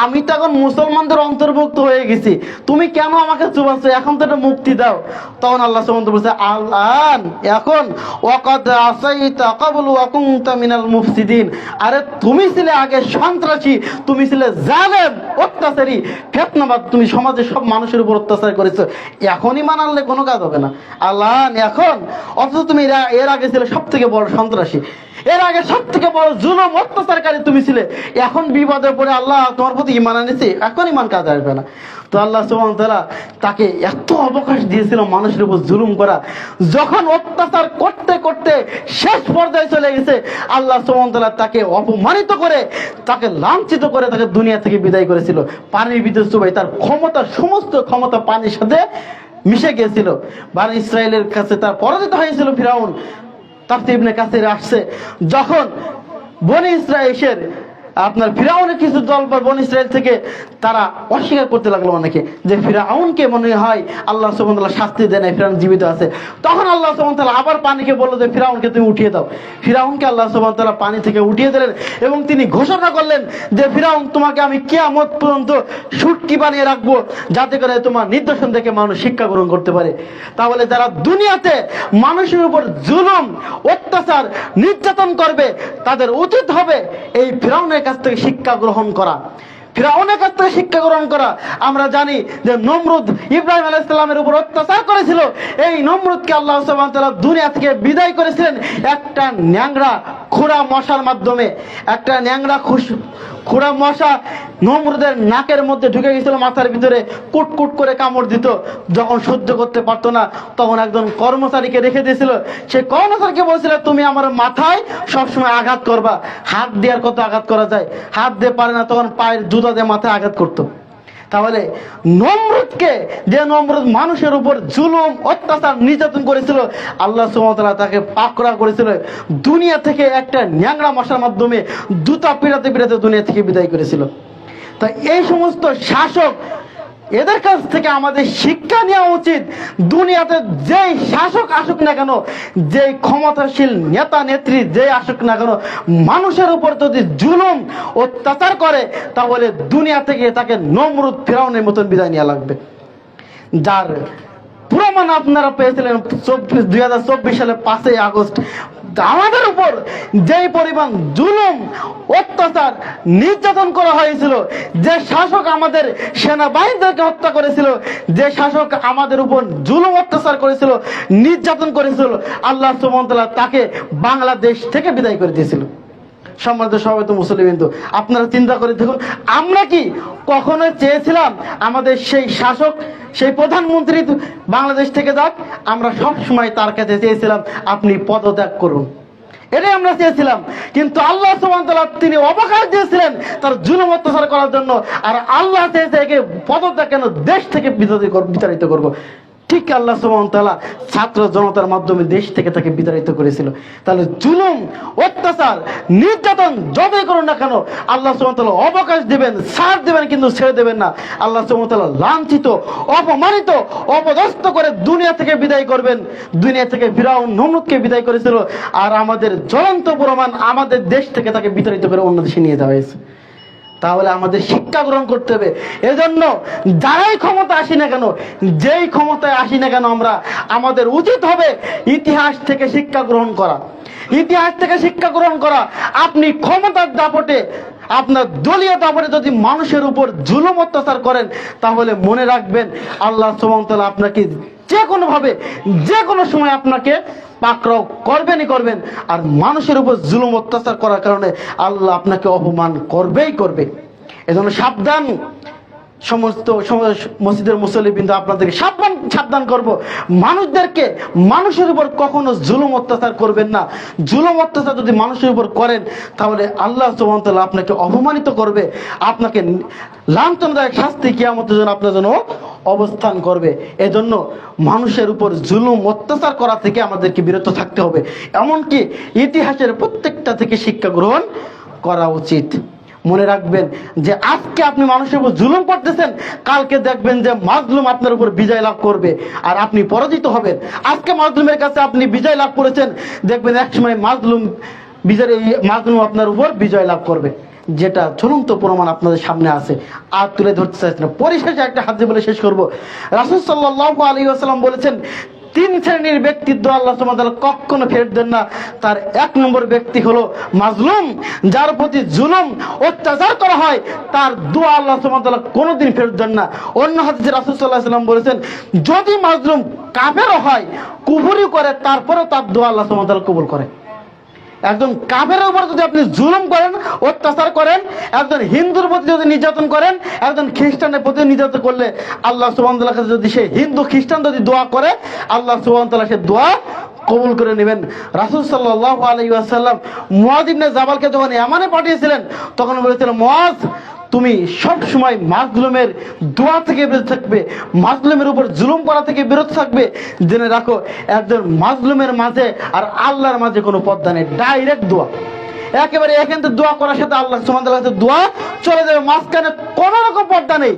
আমি তো এখন মুসলমানদের অন্তর্ভুক্ত হয়ে গেছি, তুমি কেন আমাকে চুবাচ্ছ, এখন তো এটা মুক্তি দাও। তখন আল্লাহ সুবহানাহু ওয়া তাআলা বলেছে আল-আন, এখন ওয়াকাদ আসাইতা ক্বাবলু ওয়া কুনতা মিনাল মুফসিদিন, আরে তুমি ছিলে আগে সন্ত্রাসী, তুমি ছিলে জালেম, অত্যাচারী, ফিতনাবাজ, তুমি সমাজে সব মানুষের উপর অত্যাচার করেছো, এখন ঈমান আনলে কোনো কাজ হবে না। আল-আন, এখন, অথচ তুমি এর আগে ছিলে সব থেকে বড় সন্ত্রাসী, এর আগে সব থেকে বড় জুলুম অত্যাচারকারী তুমি ছিলে, এখন বিপদে পড়ে আল্লাহ তোমার প্রতি ঈমান এনেছে, এখন ঈমান কাজ আসবে না। তো আল্লাহ সুবহানাহু ওয়া তাআলা তাকে এত অবকাশ দিয়েছিল মানুষের উপর জুলুম করা, যখন অত্যাচার করতে করতে শেষ পর্যায়ে চলে গেছে আল্লাহ সুবহানাহু ওয়া তাআলা তাকে অপমানিত করে, তাকে লাঞ্ছিত করে তাকে দুনিয়া থেকে বিদায় করেছিল। পানির ভিতরে চুবাই তার ক্ষমতা, সমস্ত ক্ষমতা পানির সাথে মিশে গিয়েছিল। বানি ইসরাঈলের কাছে তার পরাজিত হয়েছিল ফিরাউন। তাফসীর ইবনে কাসির আসছে যখন বনি ইসরাঈলের আপনার ফিরাউনের কিছু দল বা বনি ইসরাঈল থেকে তারা অস্বীকার করতে লাগলো অনেকে যে ফিরাউনকে মনে হয় আল্লাহ সুবহানাহু ওয়া তাআলা শাস্তি দেন নাই, ফিরাউন জীবিত আছে। তখন আল্লাহ সুবহানাহু ওয়া তাআলা আবার পানিকে বলল যে ফিরাউনকে তুমি উঠিয়ে দাও। ফিরাউনকে আল্লাহ সুবহানাহু ওয়া তাআলা পানি থেকে উঠিয়ে দিলেন এবং তিনি ঘোষণা করলেন যে ফিরাউন তোমাকে আমি কিয়ামত পর্যন্ত শুটকি বানিয়ে রাখবো, যাতে করে তোমার নিদর্শন দেখে মানুষ শিক্ষা গ্রহণ করতে পারে। তাহলে যারা দুনিয়াতে মানুষের উপর জুলুম, অত্যাচার, নির্যাতন করবে তাদের উচিত হবে এই ফিরাউনের কাছ থেকে শিক্ষা গ্রহণ করা, ফিরাউনের কাছ থেকে শিক্ষা গ্রহণ করা। আমরা জানি যে নমরুদ ইব্রাহিম আলাইহিস সালামের উপর অত্যাচার করেছিল, এই নমরুদকে আল্লাহ সুবহানাহু ওয়া তাআলা দুনিয়া থেকে বিদায় করেছিলেন একটা ন্যাংরা খোঁড়া মশার মাধ্যমে। একটা ন্যাংরা খোঁড়া মশা নমরুদের নাকের মধ্যে ঢুকে গেছিল, মাথার ভিতরে কুটকুট করে কামড় দিত। যখন সহ্য করতে পারতো না তখন একজন কর্মচারীকে রেখে দিয়েছিল, সেই কর্মচারীকে বলছিল তুমি আমার মাথায় সবসময় আঘাত করবা। হাত দেওয়ার কত আঘাত করা যায়, হাত দিয়ে পারে না, তখন পায়ের জুতা দিয়ে মাথায় আঘাত করতো। তাহলে নমরুদকে, যে নমরুদ মানুষের উপর জুলুম, অত্যাচার, নির্যাতন করেছিল, আল্লাহ সুবহানাহু ওয়া তাআলা তাকে পাকড়া করেছিল, দুনিয়া থেকে একটা ন্যাংরা মশার মাধ্যমে জুতা পিড়াতে পিড়াতে দুনিয়া থেকে বিদায় করেছিল। তো এই সমস্ত শাসক, এদের কাছ থেকে আমাদের শিক্ষা নেওয়া উচিত। দুনিয়াতে যেই শাসক আসুক না কেন, যেই ক্ষমতাশীল নেতা নেত্রী যে আসুক না কেন, মানুষের উপর যদি জুলুম, অত্যাচার করে তাহলে দুনিয়া থেকে তাকে নমরুদ, ফিরাউনের মতন বিদায় নেওয়া লাগবে। যার প্রমাণ আপনারা পেয়েছিলেন 2024 সালে 5ই আগস্ট আমাদের উপর যেই পরিমাণ জুলুম অত্যাচার নির্যাতন করা হয়েছিল, যে শাসক আমাদের সেনাবাহিনীদেরকে হত্যা করেছিল, যে শাসক আমাদের উপর জুলুম অত্যাচার করেছিল, নির্যাতন করেছিল, আল্লাহ সুবহানাহু ওয়া তাআলা তাকে বাংলাদেশ থেকে বিদায় করে দিয়েছিল। সম্মানিত সভাপতি মুসলিমবৃন্দ, আপনারা চিন্তা করে দেখুন, আমরা কি কখনো চেয়েছিলাম আমাদের সেই শাসক, সেই প্রধানমন্ত্রী বাংলাদেশ থেকে যাক? আমরা সব সময় তার কাছে চেয়েছিলাম আপনি পদত্যাগ করুন, এটাই আমরা চেয়েছিলাম। কিন্তু আল্লাহ সুবহানাহু ওয়া তাআলা তিনি অবকাশ দিয়েছিলেন তার জুলুম অত্যাচার করার জন্য, আর আল্লাহ চেয়েছে একে পদত্যাগ কেন, দেশ থেকে বিতাড়িত করব। ঠিক আল্লাহ সুবহানাহু ওয়া তাআলা ছাত্র জনতার মাধ্যমে দেশ থেকে তাকে বিতাড়িত করেছিল। তাহলে জুলুম অত্যাচার নির্যাতন যতই করুন না কেন, আল্লাহ সুবহানাহু ওয়া তাআলা অবকাশ দিবেন, ছাড় দিবেন, কিন্তু ছেড়ে দেবেন না। আল্লাহ সুবহানাহু ওয়া তাআলা লাঞ্ছিত, অপমানিত, অপদস্থ করে দুনিয়া থেকে বিদায় করবেন। দুনিয়া থেকে ফিরাউন নমরুদকে বিদায় করেছিল, আর আমাদের জ্বলন্ত প্রমাণ আমাদের দেশ থেকে তাকে বিতাড়িত করে অন্য দেশে নিয়ে যাওয়া হয়েছে। তাহলে আমাদের শিক্ষা গ্রহণ করতে হবে। এজন্য যারাই ক্ষমতা আসি না কেন, যেই ক্ষমতায় আসি না কেন, আমরা আমাদের উচিত হবে ইতিহাস থেকে শিক্ষা গ্রহণ করা। ইতিহাস থেকে শিক্ষা গ্রহণ করা। আপনি ক্ষমতার দাপটে, আপনার দলীয় দাপটে যদি মানুষের উপর জুলুম অত্যাচার করেন, তাহলে মনে রাখবেন আল্লাহ সুবহানাহু ওয়া তাআলা আপনাকে যে কোনো ভাবে, যে কোনো সময় আপনাকে পাকড়াও করবেনই করবেন। আর মানুষের উপর জুলুম অত্যাচার করার কারণে আল্লাহ আপনাকে অপমান করবেই করবে। এজন্য সাবধান। সমস্ত মসজিদের মুসল্লিবৃন্দ, আপনাদেরকে সাবধান করব, মানুষদেরকে, মানুষের উপর কখনো জুলুম অত্যাচার করবেন না। জুলুম অত্যাচার যদি মানুষের উপর করেন, তাহলে আল্লাহ সুবহানাহু ওয়া তাআলা আপনাকে অপমানিত করবে, আপনাকে লাঞ্ছনাদায়ক শাস্তি কিয়ামতের জন্য আপনার জন্য অবস্থান করবে। এজন্য মানুষের উপর জুলুম অত্যাচার করা থেকে আমাদেরকে বিরত থাকতে হবে। এমনকি ইতিহাসের প্রত্যেকটা থেকে শিক্ষা গ্রহণ করা উচিত। মনে রাখবেন যে আজকে আপনি মানুষের উপর জুলুম করতেছেন, কালকে দেখবেন যে মাজলুম আপনার উপর বিজয় লাভ করবে আর আপনি পরাজিত হবেন। আজকে মাজলুমের কাছে আপনি বিজয় লাভ করেছেন, দেখবেন একসময় মাজলুম আপনার উপর বিজয় লাভ করবে। যেটা ঝুলন্ত প্রমাণ আপনাদের সামনে আছে, আর তুলে ধরতে চাইছেন। পরিশেষে একটা হাদিস বলে শেষ করব। রাসূল সাল্লাল্লাহু আলাইহি ওয়াসাল্লাম বলেছেন, 3 শ্রেণীর ব্যক্তিত্ব আল্লাহ সুবহানাহু ওয়া তাআলা কখনো ফেরত দেন না। তার 1 নম্বর ব্যক্তি হলো মাজলুম, যার প্রতি জুলুম অত্যাচার করা হয়, তার দোয়া আল্লাহ সুবহানাহু ওয়া তাআলা কোনোদিন ফেরত দেন না। অন্য হাদিসে রাসূল সাল্লাল্লাহু আলাইহি ওয়াসাল্লাম বলেছেন, যদি মাজলুম কাফেরও হয়, কুফরি করে, তারপরেও তার দোয়া আল্লাহ সুবহানাহু ওয়া তাআলা কবুল করে। একজন কাফেরের উপর যদি আপনি জুলুম করেন, অত্যাচার করেন, একজন হিন্দুর প্রতি যদি নির্যাতন করেন, একজন খ্রিস্টানের প্রতি নির্যাতন করলে, আল্লাহ সুবহানাহু ওয়া তাআলা যদি সে হিন্দু খ্রিস্টান যদি দোয়া করে, আল্লাহ সুবহানাহু ওয়া তাআলা সে দোয়া কবুল করে নেবেন। রাসূল সাল্লাল্লাহু আলাইহি ওয়াসাল্লাম মুআয ইবনে জাবালকে যখন ইয়ামানে পাঠিয়েছিলেন, তখন বলেছিলেন, মুআয তুমি সব সময় মাজলুমের দোয়া থেকে বিরত থাকবে, মাজলুমের উপর জুলুম করা থেকে বিরত থাকবে। জেনে রাখো, একজন মাজলুমের মাঝে আর আল্লাহর মাঝে কোনো পর্দা নেই, ডাইরেক্ট দোয়া। একেবারে এখান থেকে দোয়া করার সাথে আল্লাহ সুবহানাহু ওয়া তাআলার দোয়া চলে যাবে, মাঝখানে কোনো রকম পর্দা নেই।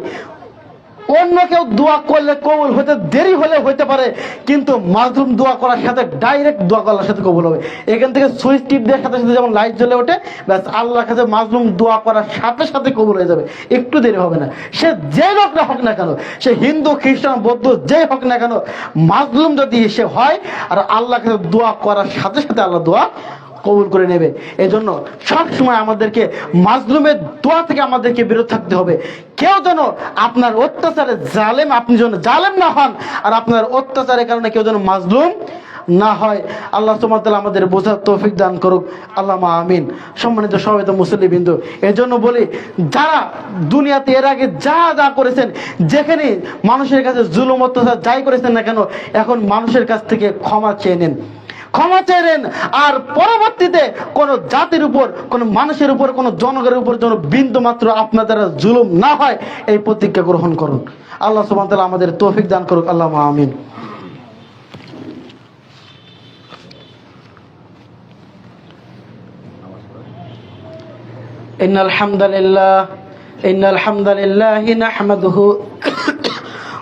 অন্য কেউ দোয়া করলে কবুল হতে দেরি হলে হইতে পারে, কিন্তু মাজলুম দোয়া করার সাথে ডাইরেক্ট দোয়া করার সাথে কবুল হবে। এখান থেকে সুইচ টিপ দেওয়ার সাথে সাথে যেমন লাইট জ্বলে ওঠে, ব্যাস আল্লাহর কাছে মাজলুম দোয়া করার সাথে সাথে কবুল হয়ে যাবে, একটু দেরি হবে না। সে যে লোকটা হোক না কেন, সে হিন্দু খ্রিস্টান বৌদ্ধ যেই হোক না কেন, মাজলুম যদি সে হয়, আর আল্লাহর কাছে দোয়া করার সাথে সাথে আল্লাহ দোয়া কবুল করে নেবে। এজন্য সব সময় আমাদেরকে মাজলুমের দোয়া থেকে আমাদেরকে বিরত থাকতে হবে। কেউ যেন আপনার অত্যাচারে জালেম, আপনি যেন জালেম না হন, আর আপনার অত্যাচারের কারণে কেউ যেন মাজলুম না হয়। আল্লাহ সুবহানাহু ওয়া তাআলা আমাদের বোঝার তৌফিক দান করুক, আল্লাহুম্মা আমিন। সম্মানিত সভাপতি মুসল্লিবৃন্দ, এজন্য বলি, যারা দুনিয়াতে এর আগে যা যা করেছেন, যেখানে মানুষের কাছে জুলুম অত্যাচার যাই করেছেন না কেন, এখন মানুষের কাছ থেকে ক্ষমা চেয়ে নেন, ক্ষমা চেয়ে নেন। আর পরবর্তীতে কোন জাতির উপর, কোন মানুষের উপর, কোন জনগণের উপর যেন বিন্দু মাত্র আপনার দ্বারা জুলুম না হয়, এই প্রতিজ্ঞা গ্রহণ করুন। আল্লাহ সুবহানাহু ওয়া তাআলা আমাদের তৌফিক দান করুক, আল্লাহুম্মা আমিন। ইন্নাল হামদালিল্লাহ নাহমাদুহু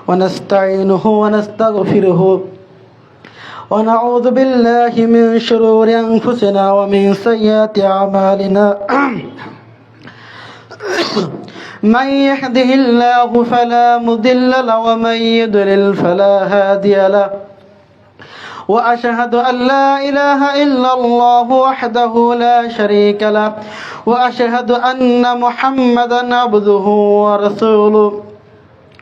ওয়া নাস্তাঈনুহু ওয়া নাস্তাগফিরুহু ونعوذ بالله من شرور أنفسنا ومن سيئات أعمالنا من يهده الله فلا مضل له ومن يضلل فلا هادي له وأشهد أن لا إله إلا الله وحده لا شريك له وأشهد أن محمدا عبده ورسوله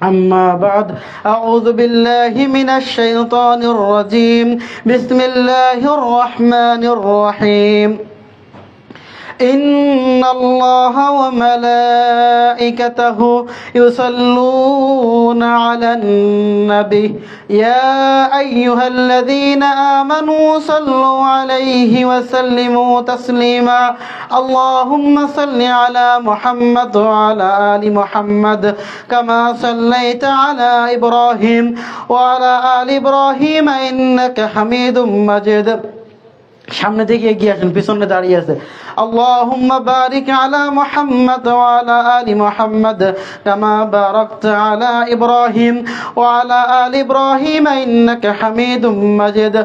أما بعد أعوذ بالله من الشيطان الرجيم بسم الله الرحمن الرحيم إن الله وملائكته يصلون على النبي يا أيها الذين آمنوا صلوا عليه وسلموا تسليما اللهم صل على محمد وعلى آل محمد كما صليت على إبراهيم وعلى آل إبراهيم إنك حميد مجيد সামনে থেকে এগিয়ে আসেন পিছনে দাঁড়িয়ে আছে اللهم بارك على محمد وعلى آل محمد كما باركت على إبراهيم وعلى آل إبراهيم إنك حميد مجيد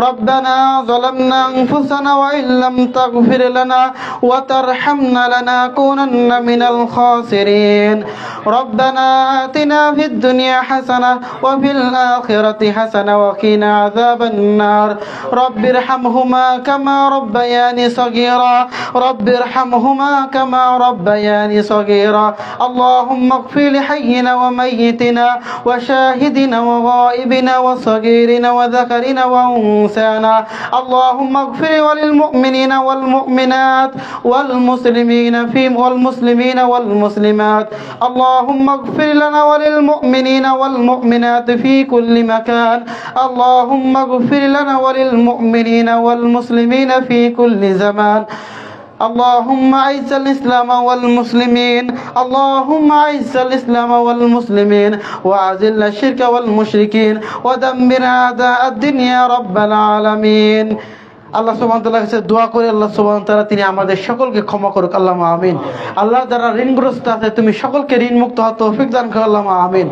ربنا ظلمنا أنفسنا وإن لم تغفر لنا وترحمنا لنكونن من الخاسرين ربنا آتنا في الدنيا حسنة وفي الآخرة حسنة وقنا عذاب النار رب ارحمهما كما ربياني صغيرا رب ارحمهما كما ربياني صغيرا اللهم اغفر لحينا وميتنا وشاهدنا وغائبنا وصغيرنا وذكرنا وأنثانا اللهم اغفر وللمؤمنين والمؤمنات والمسلمين والمسلمات اللهم اغفر لنا وللمؤمنين والمؤمنات في كل مكان اللهم اغفر لنا وللمؤمنين والمسلمين في كل زمان اللهم أعز الإسلام والمسلمين اللهم أعز الإسلام والمسلمين وأذل الشرك والمشركين ودمر أعداء الدين يا رب العالمين আল্লাহ সুবহানাহু ওয়া তাআলার কাছে দোয়া করি আল্লাহ সুবহানাহু ওয়া তাআলা তিনি আমাদের সকলকে ক্ষমা করুক আল্লাহুম্মা আমিন আল্লাহ যারা ঋণগ্রস্ত আছে তুমি সকলকে ঋণ মুক্ত হওয়ার তৌফিক দান করো আল্লাহুম্মা আমিন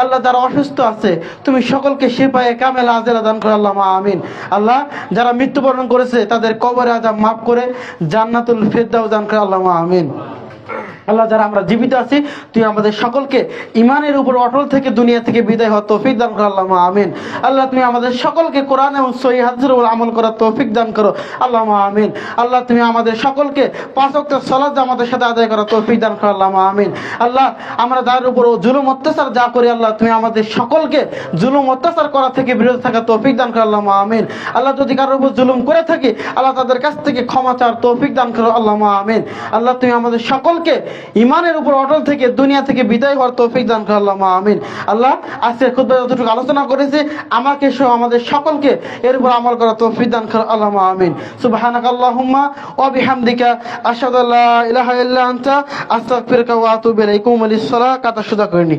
আল্লাহ যারা অসুস্থ আছে তুমি সকলকে শিফায়ে কামেলা আজেলা দান করো আল্লাহুম্মা আমিন আল্লাহ যারা মৃত্যুবরণ করেছে তাদের কবরে আযাব maaf করে জান্নাতুল ফিরদাউস দান করো আল্লাহুম্মা আমিন আল্লাহ যারা আমরা জীবিত আছি তুই আমাদের সকলকে ঈমানের উপর অটল থেকে দুনিয়া থেকে বিদায় হওয়ার তৌফিক দান করো আল্লাহুম্মা আমিন আল্লাহ তুমি আমাদের সকলকে কোরআন এবং সহিহ হাদিসের উপর আমল করার তৌফিক দান করো আল্লাহুম্মা আমিন আল্লাহ তুমি আমাদের সকলকে পাঁচ ওয়াক্ত সালাত জামাতের সাথে আদায় করার তৌফিক দান করো আল্লাহুম্মা আমিন আল্লাহ আমরা যার উপর জুলুম অত্যাচার যা করি আল্লাহ তুমি আমাদের সকলকে জুলুম অত্যাচার করা থেকে বিরত থাকার তৌফিক দান করো আল্লাহুম্মা আমিন আল্লাহ যদি কারোর উপর জুলুম করে থাকি আল্লাহ তাদের কাছ থেকে ক্ষমা চাওয়ার তৌফিক দান করো আল্লাহুম্মা আমিন আল্লাহ তুমি আমাদের সকলকে ঈমানের উপর অটল থেকে দুনিয়া থেকে বিদায় হওয়ার তৌফিক দান করো আল্লাহুম্মা আমিন আল্লাহ আজকে খুতবায় যতটুকু আলোচনা করেছি আমাকে সহ আমাদের সকলকে এর উপর আমল করার তৌফিক দান করো আল্লাহুম্মা আমিন সুবহানাকাল্লাহুম্মা ওয়া বিহামদিকা আশহাদু আল্লা ইলাহা ইল্লা আনতা আস্তাগফিরুকা ওয়া আতুবু ইলাইক। কুমু লিস সালাহ কাতা সুদা করিনি।